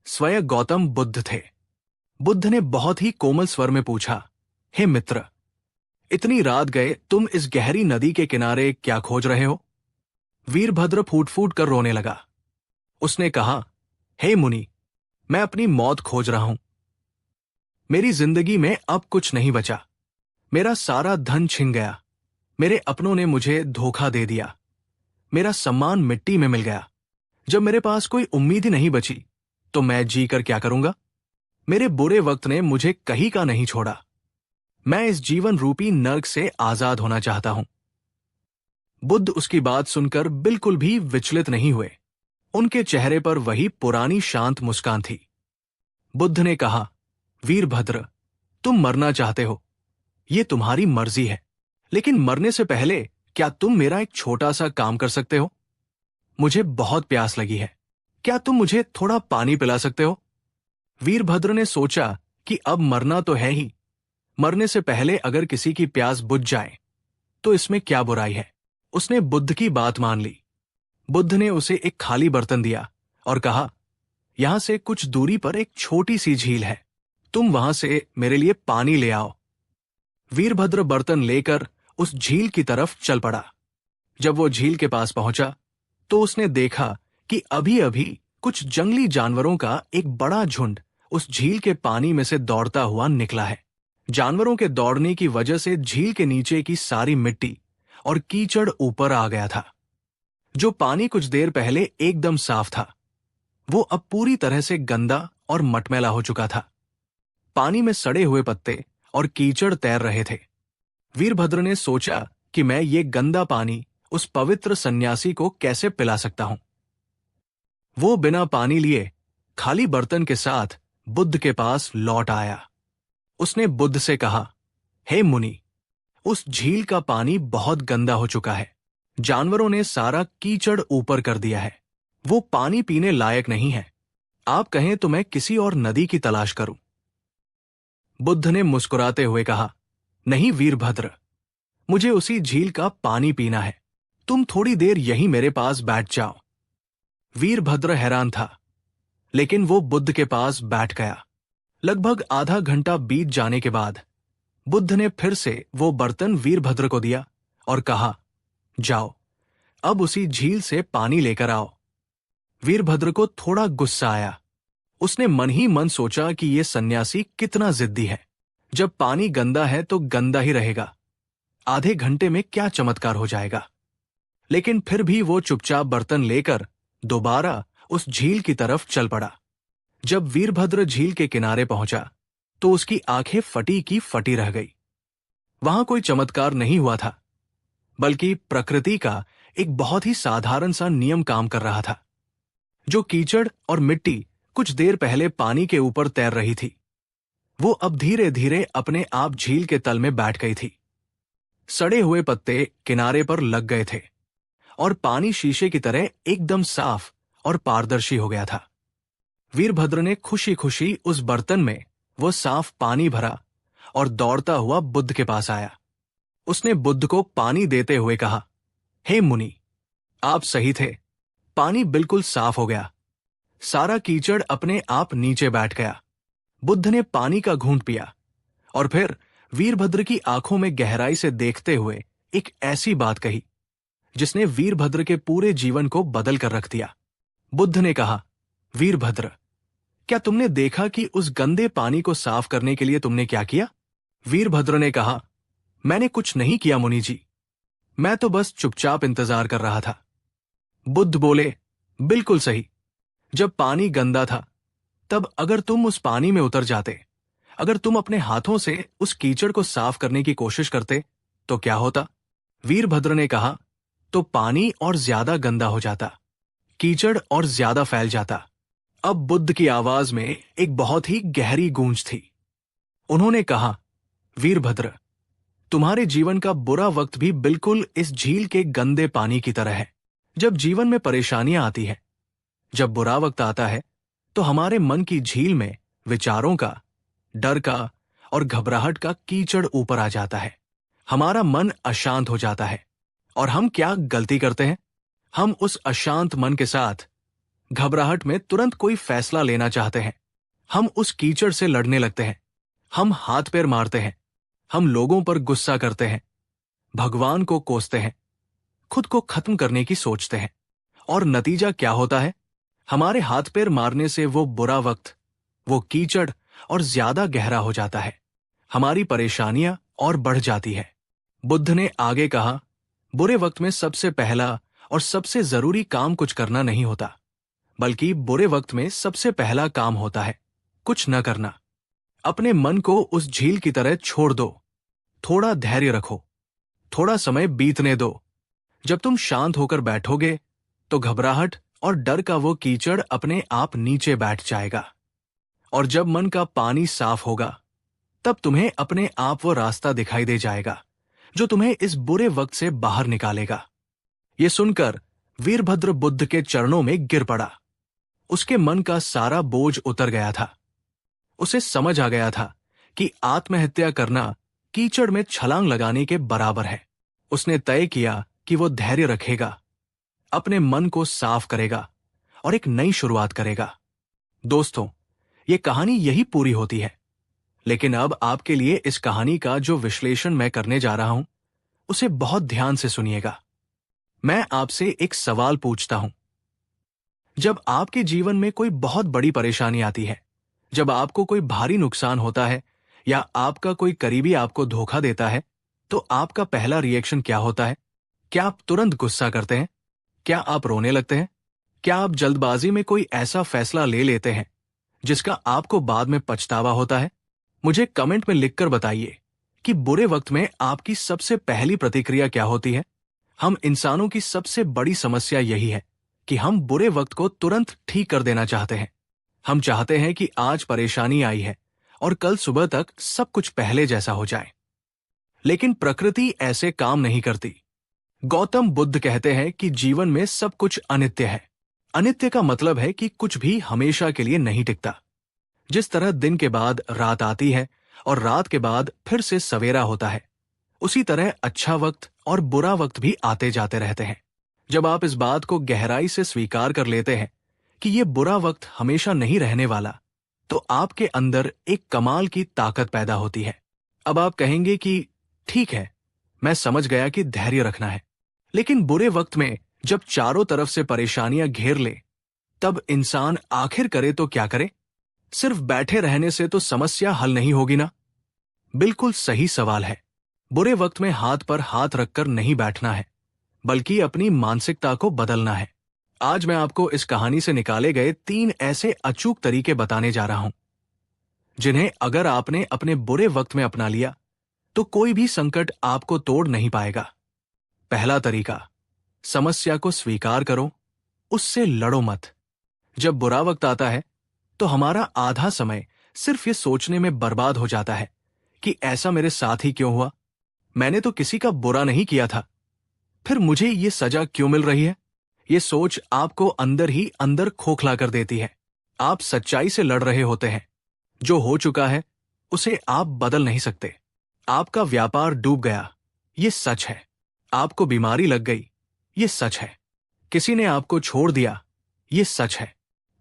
स्वयं गौतम बुद्ध थे। बुद्ध ने बहुत ही कोमल स्वर में पूछा, हे मित्र, इतनी रात गए तुम इस गहरी नदी के किनारे क्या खोज रहे हो? वीरभद्र फूट फूट कर रोने लगा। उसने कहा, हे मुनि, मैं अपनी मौत खोज रहा हूं। मेरी जिंदगी में अब कुछ नहीं बचा। मेरा सारा धन छिन गया। मेरे अपनों ने मुझे धोखा दे दिया। मेरा सम्मान मिट्टी में मिल गया। जब मेरे पास कोई उम्मीद ही नहीं बची तो मैं जी कर क्या करूंगा? मेरे बुरे वक्त ने मुझे कहीं का नहीं छोड़ा। मैं इस जीवन रूपी नर्क से आजाद होना चाहता हूं। बुद्ध उसकी बात सुनकर बिल्कुल भी विचलित नहीं हुए। उनके चेहरे पर वही पुरानी शांत मुस्कान थी। बुद्ध ने कहा, वीरभद्र, तुम मरना चाहते हो, यह तुम्हारी मर्जी है, लेकिन मरने से पहले क्या तुम मेरा एक छोटा सा काम कर सकते हो? मुझे बहुत प्यास लगी है, क्या तुम मुझे थोड़ा पानी पिला सकते हो? वीरभद्र ने सोचा कि अब मरना तो है ही, मरने से पहले अगर किसी की प्यास बुझ जाए तो इसमें क्या बुराई है। उसने बुद्ध की बात मान ली। बुद्ध ने उसे एक खाली बर्तन दिया और कहा, यहां से कुछ दूरी पर एक छोटी सी झील है, तुम वहां से मेरे लिए पानी ले आओ। वीरभद्र बर्तन लेकर उस झील की तरफ चल पड़ा। जब वो झील के पास पहुंचा तो उसने देखा कि अभी अभी कुछ जंगली जानवरों का एक बड़ा झुंड उस झील के पानी में से दौड़ता हुआ निकला है। जानवरों के दौड़ने की वजह से झील के नीचे की सारी मिट्टी और कीचड़ ऊपर आ गया था। जो पानी कुछ देर पहले एकदम साफ था, वो अब पूरी तरह से गंदा और मटमैला हो चुका था। पानी में सड़े हुए पत्ते और कीचड़ तैर रहे थे। वीरभद्र ने सोचा कि मैं ये गंदा पानी उस पवित्र सन्यासी को कैसे पिला सकता हूं। वो बिना पानी लिए खाली बर्तन के साथ बुद्ध के पास लौट आया। उसने बुद्ध से कहा, हे मुनि, उस झील का पानी बहुत गंदा हो चुका है। जानवरों ने सारा कीचड़ ऊपर कर दिया है। वो पानी पीने लायक नहीं है। आप कहें तो मैं किसी और नदी की तलाश करूं। बुद्ध ने मुस्कुराते हुए कहा, नहीं वीरभद्र, मुझे उसी झील का पानी पीना है। तुम थोड़ी देर यहीं मेरे पास बैठ जाओ। वीरभद्र हैरान था, लेकिन वो बुद्ध के पास बैठ गया। लगभग आधा घंटा बीत जाने के बाद बुद्ध ने फिर से वो बर्तन वीरभद्र को दिया और कहा, जाओ, अब उसी झील से पानी लेकर आओ। वीरभद्र को थोड़ा गुस्सा आया। उसने मन ही मन सोचा कि ये सन्यासी कितना जिद्दी है। जब पानी गंदा है तो गंदा ही रहेगा, आधे घंटे में क्या चमत्कार हो जाएगा। लेकिन फिर भी वो चुपचाप बर्तन लेकर दोबारा उस झील की तरफ चल पड़ा। जब वीरभद्र झील के किनारे पहुंचा तो उसकी आंखें फटी की फटी रह गई। वहां कोई चमत्कार नहीं हुआ था, बल्कि प्रकृति का एक बहुत ही साधारण सा नियम काम कर रहा था। जो कीचड़ और मिट्टी कुछ देर पहले पानी के ऊपर तैर रही थी, वो अब धीरे धीरे अपने आप झील के तल में बैठ गई थी। सड़े हुए पत्ते किनारे पर लग गए थे और पानी शीशे की तरह एकदम साफ और पारदर्शी हो गया था। वीरभद्र ने खुशी खुशी उस बर्तन में वो साफ पानी भरा और दौड़ता हुआ बुद्ध के पास आया। उसने बुद्ध को पानी देते हुए कहा, हे मुनि, आप सही थे, पानी बिल्कुल साफ हो गया। सारा कीचड़ अपने आप नीचे बैठ गया। बुद्ध ने पानी का घूंट पिया और फिर वीरभद्र की आंखों में गहराई से देखते हुए एक ऐसी बात कही जिसने वीरभद्र के पूरे जीवन को बदल कर रख दिया। बुद्ध ने कहा, वीरभद्र, क्या तुमने देखा कि उस गंदे पानी को साफ करने के लिए तुमने क्या किया? वीरभद्र ने कहा, मैंने कुछ नहीं किया मुनि जी, मैं तो बस चुपचाप इंतजार कर रहा था। बुद्ध बोले, बिल्कुल सही। जब पानी गंदा था तब अगर तुम उस पानी में उतर जाते, अगर तुम अपने हाथों से उस कीचड़ को साफ करने की कोशिश करते तो क्या होता? वीरभद्र ने कहा, तो पानी और ज्यादा गंदा हो जाता, कीचड़ और ज्यादा फैल जाता। अब बुद्ध की आवाज में एक बहुत ही गहरी गूंज थी। उन्होंने कहा, वीरभद्र, तुम्हारे जीवन का बुरा वक्त भी बिल्कुल इस झील के गंदे पानी की तरह है। जब जीवन में परेशानियां आती है, जब बुरा वक्त आता है, तो हमारे मन की झील में विचारों का, डर का और घबराहट का कीचड़ ऊपर आ जाता है। हमारा मन अशांत हो जाता है और हम क्या गलती करते हैं? हम उस अशांत मन के साथ घबराहट में तुरंत कोई फैसला लेना चाहते हैं। हम उस कीचड़ से लड़ने लगते हैं। हम हाथ पैर मारते हैं। हम लोगों पर गुस्सा करते हैं, भगवान को कोसते हैं, खुद को खत्म करने की सोचते हैं। और नतीजा क्या होता है? हमारे हाथ पैर मारने से वो बुरा वक्त, वो कीचड़ और ज्यादा गहरा हो जाता है। हमारी परेशानियां और बढ़ जाती है। बुद्ध ने आगे कहा, बुरे वक्त में सबसे पहला और सबसे जरूरी काम कुछ करना नहीं होता, बल्कि बुरे वक्त में सबसे पहला काम होता है कुछ न करना। अपने मन को उस झील की तरह छोड़ दो, थोड़ा धैर्य रखो, थोड़ा समय बीतने दो। जब तुम शांत होकर बैठोगे तो घबराहट और डर का वो कीचड़ अपने आप नीचे बैठ जाएगा। और जब मन का पानी साफ होगा, तब तुम्हें अपने आप वो रास्ता दिखाई दे जाएगा जो तुम्हें इस बुरे वक्त से बाहर निकालेगा। ये सुनकर वीरभद्र बुद्ध के चरणों में गिर पड़ा। उसके मन का सारा बोझ उतर गया था। उसे समझ आ गया था कि आत्महत्या करना कीचड़ में छलांग लगाने के बराबर है। उसने तय किया कि वो धैर्य रखेगा, अपने मन को साफ करेगा और एक नई शुरुआत करेगा। दोस्तों, ये कहानी यही पूरी होती है। लेकिन अब आपके लिए इस कहानी का जो विश्लेषण मैं करने जा रहा हूं, उसे बहुत ध्यान से सुनिएगा। मैं आपसे एक सवाल पूछता हूं। जब आपके जीवन में कोई बहुत बड़ी परेशानी आती है, जब आपको कोई भारी नुकसान होता है या आपका कोई करीबी आपको धोखा देता है, तो आपका पहला रिएक्शन क्या होता है? क्या आप तुरंत गुस्सा करते हैं? क्या आप रोने लगते हैं? क्या आप जल्दबाजी में कोई ऐसा फैसला ले लेते हैं जिसका आपको बाद में पछतावा होता है? मुझे कमेंट में लिखकर बताइए कि बुरे वक्त में आपकी सबसे पहली प्रतिक्रिया क्या होती है। हम इंसानों की सबसे बड़ी समस्या यही है कि हम बुरे वक्त को तुरंत ठीक कर देना चाहते हैं। हम चाहते हैं कि आज परेशानी आई है और कल सुबह तक सब कुछ पहले जैसा हो जाए। लेकिन प्रकृति ऐसे काम नहीं करती। गौतम बुद्ध कहते हैं कि जीवन में सब कुछ अनित्य है। अनित्य का मतलब है कि कुछ भी हमेशा के लिए नहीं टिकता। जिस तरह दिन के बाद रात आती है और रात के बाद फिर से सवेरा होता है, उसी तरह अच्छा वक्त और बुरा वक्त भी आते जाते रहते हैं। जब आप इस बात को गहराई से स्वीकार कर लेते हैं कि ये बुरा वक्त हमेशा नहीं रहने वाला, तो आपके अंदर एक कमाल की ताकत पैदा होती है। अब आप कहेंगे कि ठीक है, मैं समझ गया कि धैर्य रखना है। लेकिन बुरे वक्त में जब चारों तरफ से परेशानियां घेर ले, तब इंसान आखिर करे तो क्या करे? सिर्फ बैठे रहने से तो समस्या हल नहीं होगी ना? बिल्कुल सही सवाल है। बुरे वक्त में हाथ पर हाथ रखकर नहीं बैठना है, बल्कि अपनी मानसिकता को बदलना है। आज मैं आपको इस कहानी से निकाले गए 3 ऐसे अचूक तरीके बताने जा रहा हूं, जिन्हें अगर आपने अपने बुरे वक्त में अपना लिया तो कोई भी संकट आपको तोड़ नहीं पाएगा। पहला तरीका, समस्या को स्वीकार करो, उससे लड़ो मत। जब बुरा वक्त आता है तो हमारा आधा समय सिर्फ ये सोचने में बर्बाद हो जाता है कि ऐसा मेरे साथ ही क्यों हुआ, मैंने तो किसी का बुरा नहीं किया था, फिर मुझे ये सजा क्यों मिल रही है। ये सोच आपको अंदर ही अंदर खोखला कर देती है। आप सच्चाई से लड़ रहे होते हैं। जो हो चुका है उसे आप बदल नहीं सकते। आपका व्यापार डूब गया, ये सच है। आपको बीमारी लग गई, ये सच है। किसी ने आपको छोड़ दिया, ये सच है।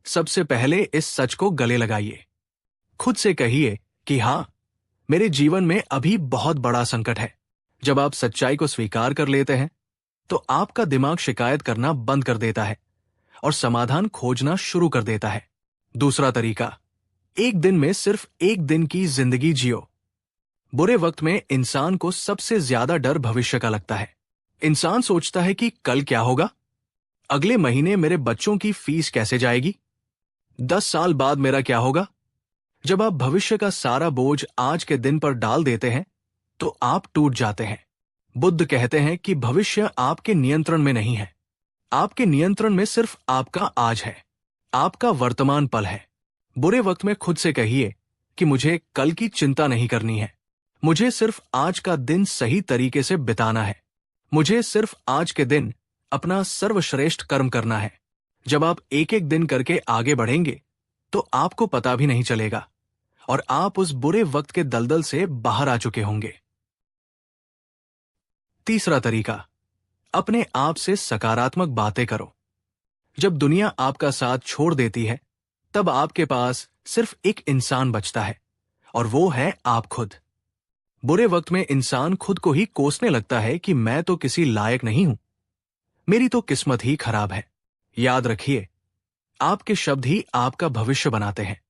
सबसे पहले इस सच को गले लगाइए। खुद से कहिए कि हाँ, मेरे जीवन में अभी बहुत बड़ा संकट है। जब आप सच्चाई को स्वीकार कर लेते हैं तो आपका दिमाग शिकायत करना बंद कर देता है और समाधान खोजना शुरू कर देता है। दूसरा तरीका, एक दिन में सिर्फ एक दिन की जिंदगी जियो। बुरे वक्त में इंसान को सबसे ज्यादा डर भविष्य का लगता है। इंसान सोचता है कि कल क्या होगा, अगले महीने मेरे बच्चों की फीस कैसे जाएगी, 10 साल बाद मेरा क्या होगा। जब आप भविष्य का सारा बोझ आज के दिन पर डाल देते हैं तो आप टूट जाते हैं। बुद्ध कहते हैं कि भविष्य आपके नियंत्रण में नहीं है। आपके नियंत्रण में सिर्फ आपका आज है, आपका वर्तमान पल है। बुरे वक्त में खुद से कहिए कि मुझे कल की चिंता नहीं करनी है, मुझे सिर्फ आज का दिन सही तरीके से बिताना है, मुझे सिर्फ आज के दिन अपना सर्वश्रेष्ठ कर्म करना है। जब आप एक एक दिन करके आगे बढ़ेंगे तो आपको पता भी नहीं चलेगा और आप उस बुरे वक्त के दलदल से बाहर आ चुके होंगे। तीसरा तरीका, अपने आप से सकारात्मक बातें करो। जब दुनिया आपका साथ छोड़ देती है तब आपके पास सिर्फ एक इंसान बचता है और वो है आप खुद। बुरे वक्त में इंसान खुद को ही कोसने लगता है कि मैं तो किसी लायक नहीं हूं, मेरी तो किस्मत ही खराब है। याद रखिए, आपके शब्द ही आपका भविष्य बनाते हैं।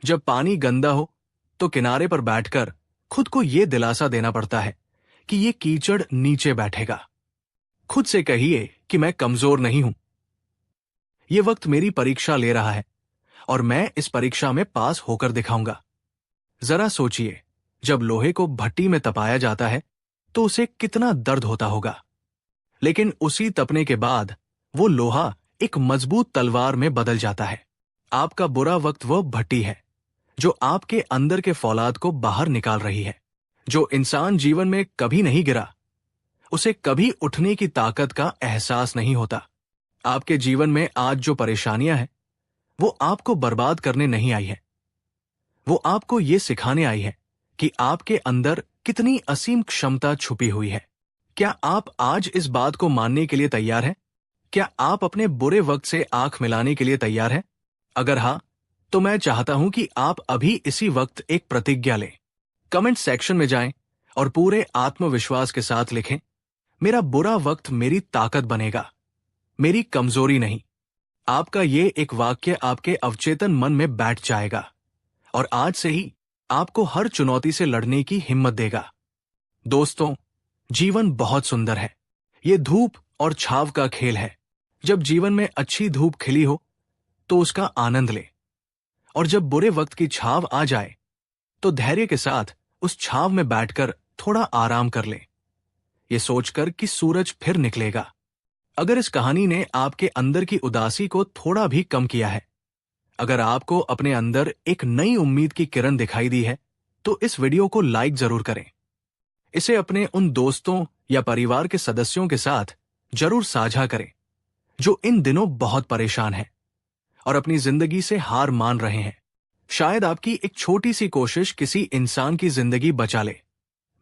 जब पानी गंदा हो तो किनारे पर बैठकर खुद को यह दिलासा देना पड़ता है कि यह कीचड़ नीचे बैठेगा। खुद से कहिए कि मैं कमजोर नहीं हूं, यह वक्त मेरी परीक्षा ले रहा है और मैं इस परीक्षा में पास होकर दिखाऊंगा। जरा सोचिए, जब लोहे को भट्टी में तपाया जाता है तो उसे कितना दर्द होता होगा, लेकिन उसी तपने के बाद वो लोहा एक मजबूत तलवार में बदल जाता है। आपका बुरा वक्त वो भट्टी है जो आपके अंदर के फौलाद को बाहर निकाल रही है। जो इंसान जीवन में कभी नहीं गिरा उसे कभी उठने की ताकत का एहसास नहीं होता। आपके जीवन में आज जो परेशानियां हैं वो आपको बर्बाद करने नहीं आई है, वो आपको ये सिखाने आई है कि आपके अंदर कितनी असीम क्षमता छुपी हुई है। क्या आप आज इस बात को मानने के लिए तैयार हैं? क्या आप अपने बुरे वक्त से आंख मिलाने के लिए तैयार हैं? अगर हाँ, तो मैं चाहता हूं कि आप अभी इसी वक्त एक प्रतिज्ञा लें। कमेंट सेक्शन में जाएं और पूरे आत्मविश्वास के साथ लिखें, मेरा बुरा वक्त मेरी ताकत बनेगा, मेरी कमजोरी नहीं। आपका ये एक वाक्य आपके अवचेतन मन में बैठ जाएगा और आज से ही आपको हर चुनौती से लड़ने की हिम्मत देगा। दोस्तों, जीवन बहुत सुंदर है। ये धूप और छाव का खेल है। जब जीवन में अच्छी धूप खिली हो तो उसका आनंद ले, और जब बुरे वक्त की छाव आ जाए तो धैर्य के साथ उस छाव में बैठकर थोड़ा आराम कर ले, ये सोचकर कि सूरज फिर निकलेगा। अगर इस कहानी ने आपके अंदर की उदासी को थोड़ा भी कम किया है, अगर आपको अपने अंदर एक नई उम्मीद की किरण दिखाई दी है, तो इस वीडियो को लाइक जरूर करें। इसे अपने उन दोस्तों या परिवार के सदस्यों के साथ जरूर साझा करें जो इन दिनों बहुत परेशान हैं और अपनी जिंदगी से हार मान रहे हैं। शायद आपकी एक छोटी सी कोशिश किसी इंसान की जिंदगी बचा ले,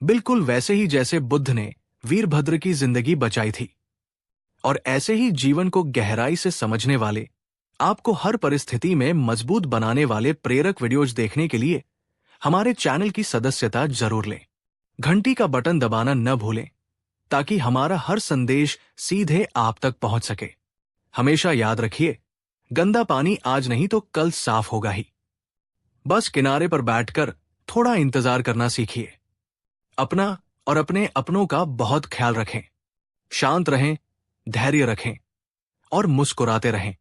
बिल्कुल वैसे ही जैसे बुद्ध ने वीरभद्र की जिंदगी बचाई थी। और ऐसे ही जीवन को गहराई से समझने वाले, आपको हर परिस्थिति में मजबूत बनाने वाले प्रेरक वीडियोज देखने के लिए हमारे चैनल की सदस्यता जरूर लें। घंटी का बटन दबाना न भूलें ताकि हमारा हर संदेश सीधे आप तक पहुंच सके। हमेशा याद रखिए, गंदा पानी आज नहीं तो कल साफ होगा ही। बस किनारे पर बैठकर थोड़ा इंतजार करना सीखिए। अपना और अपने अपनों का बहुत ख्याल रखें। शांत रहें, धैर्य रखें और मुस्कुराते रहें।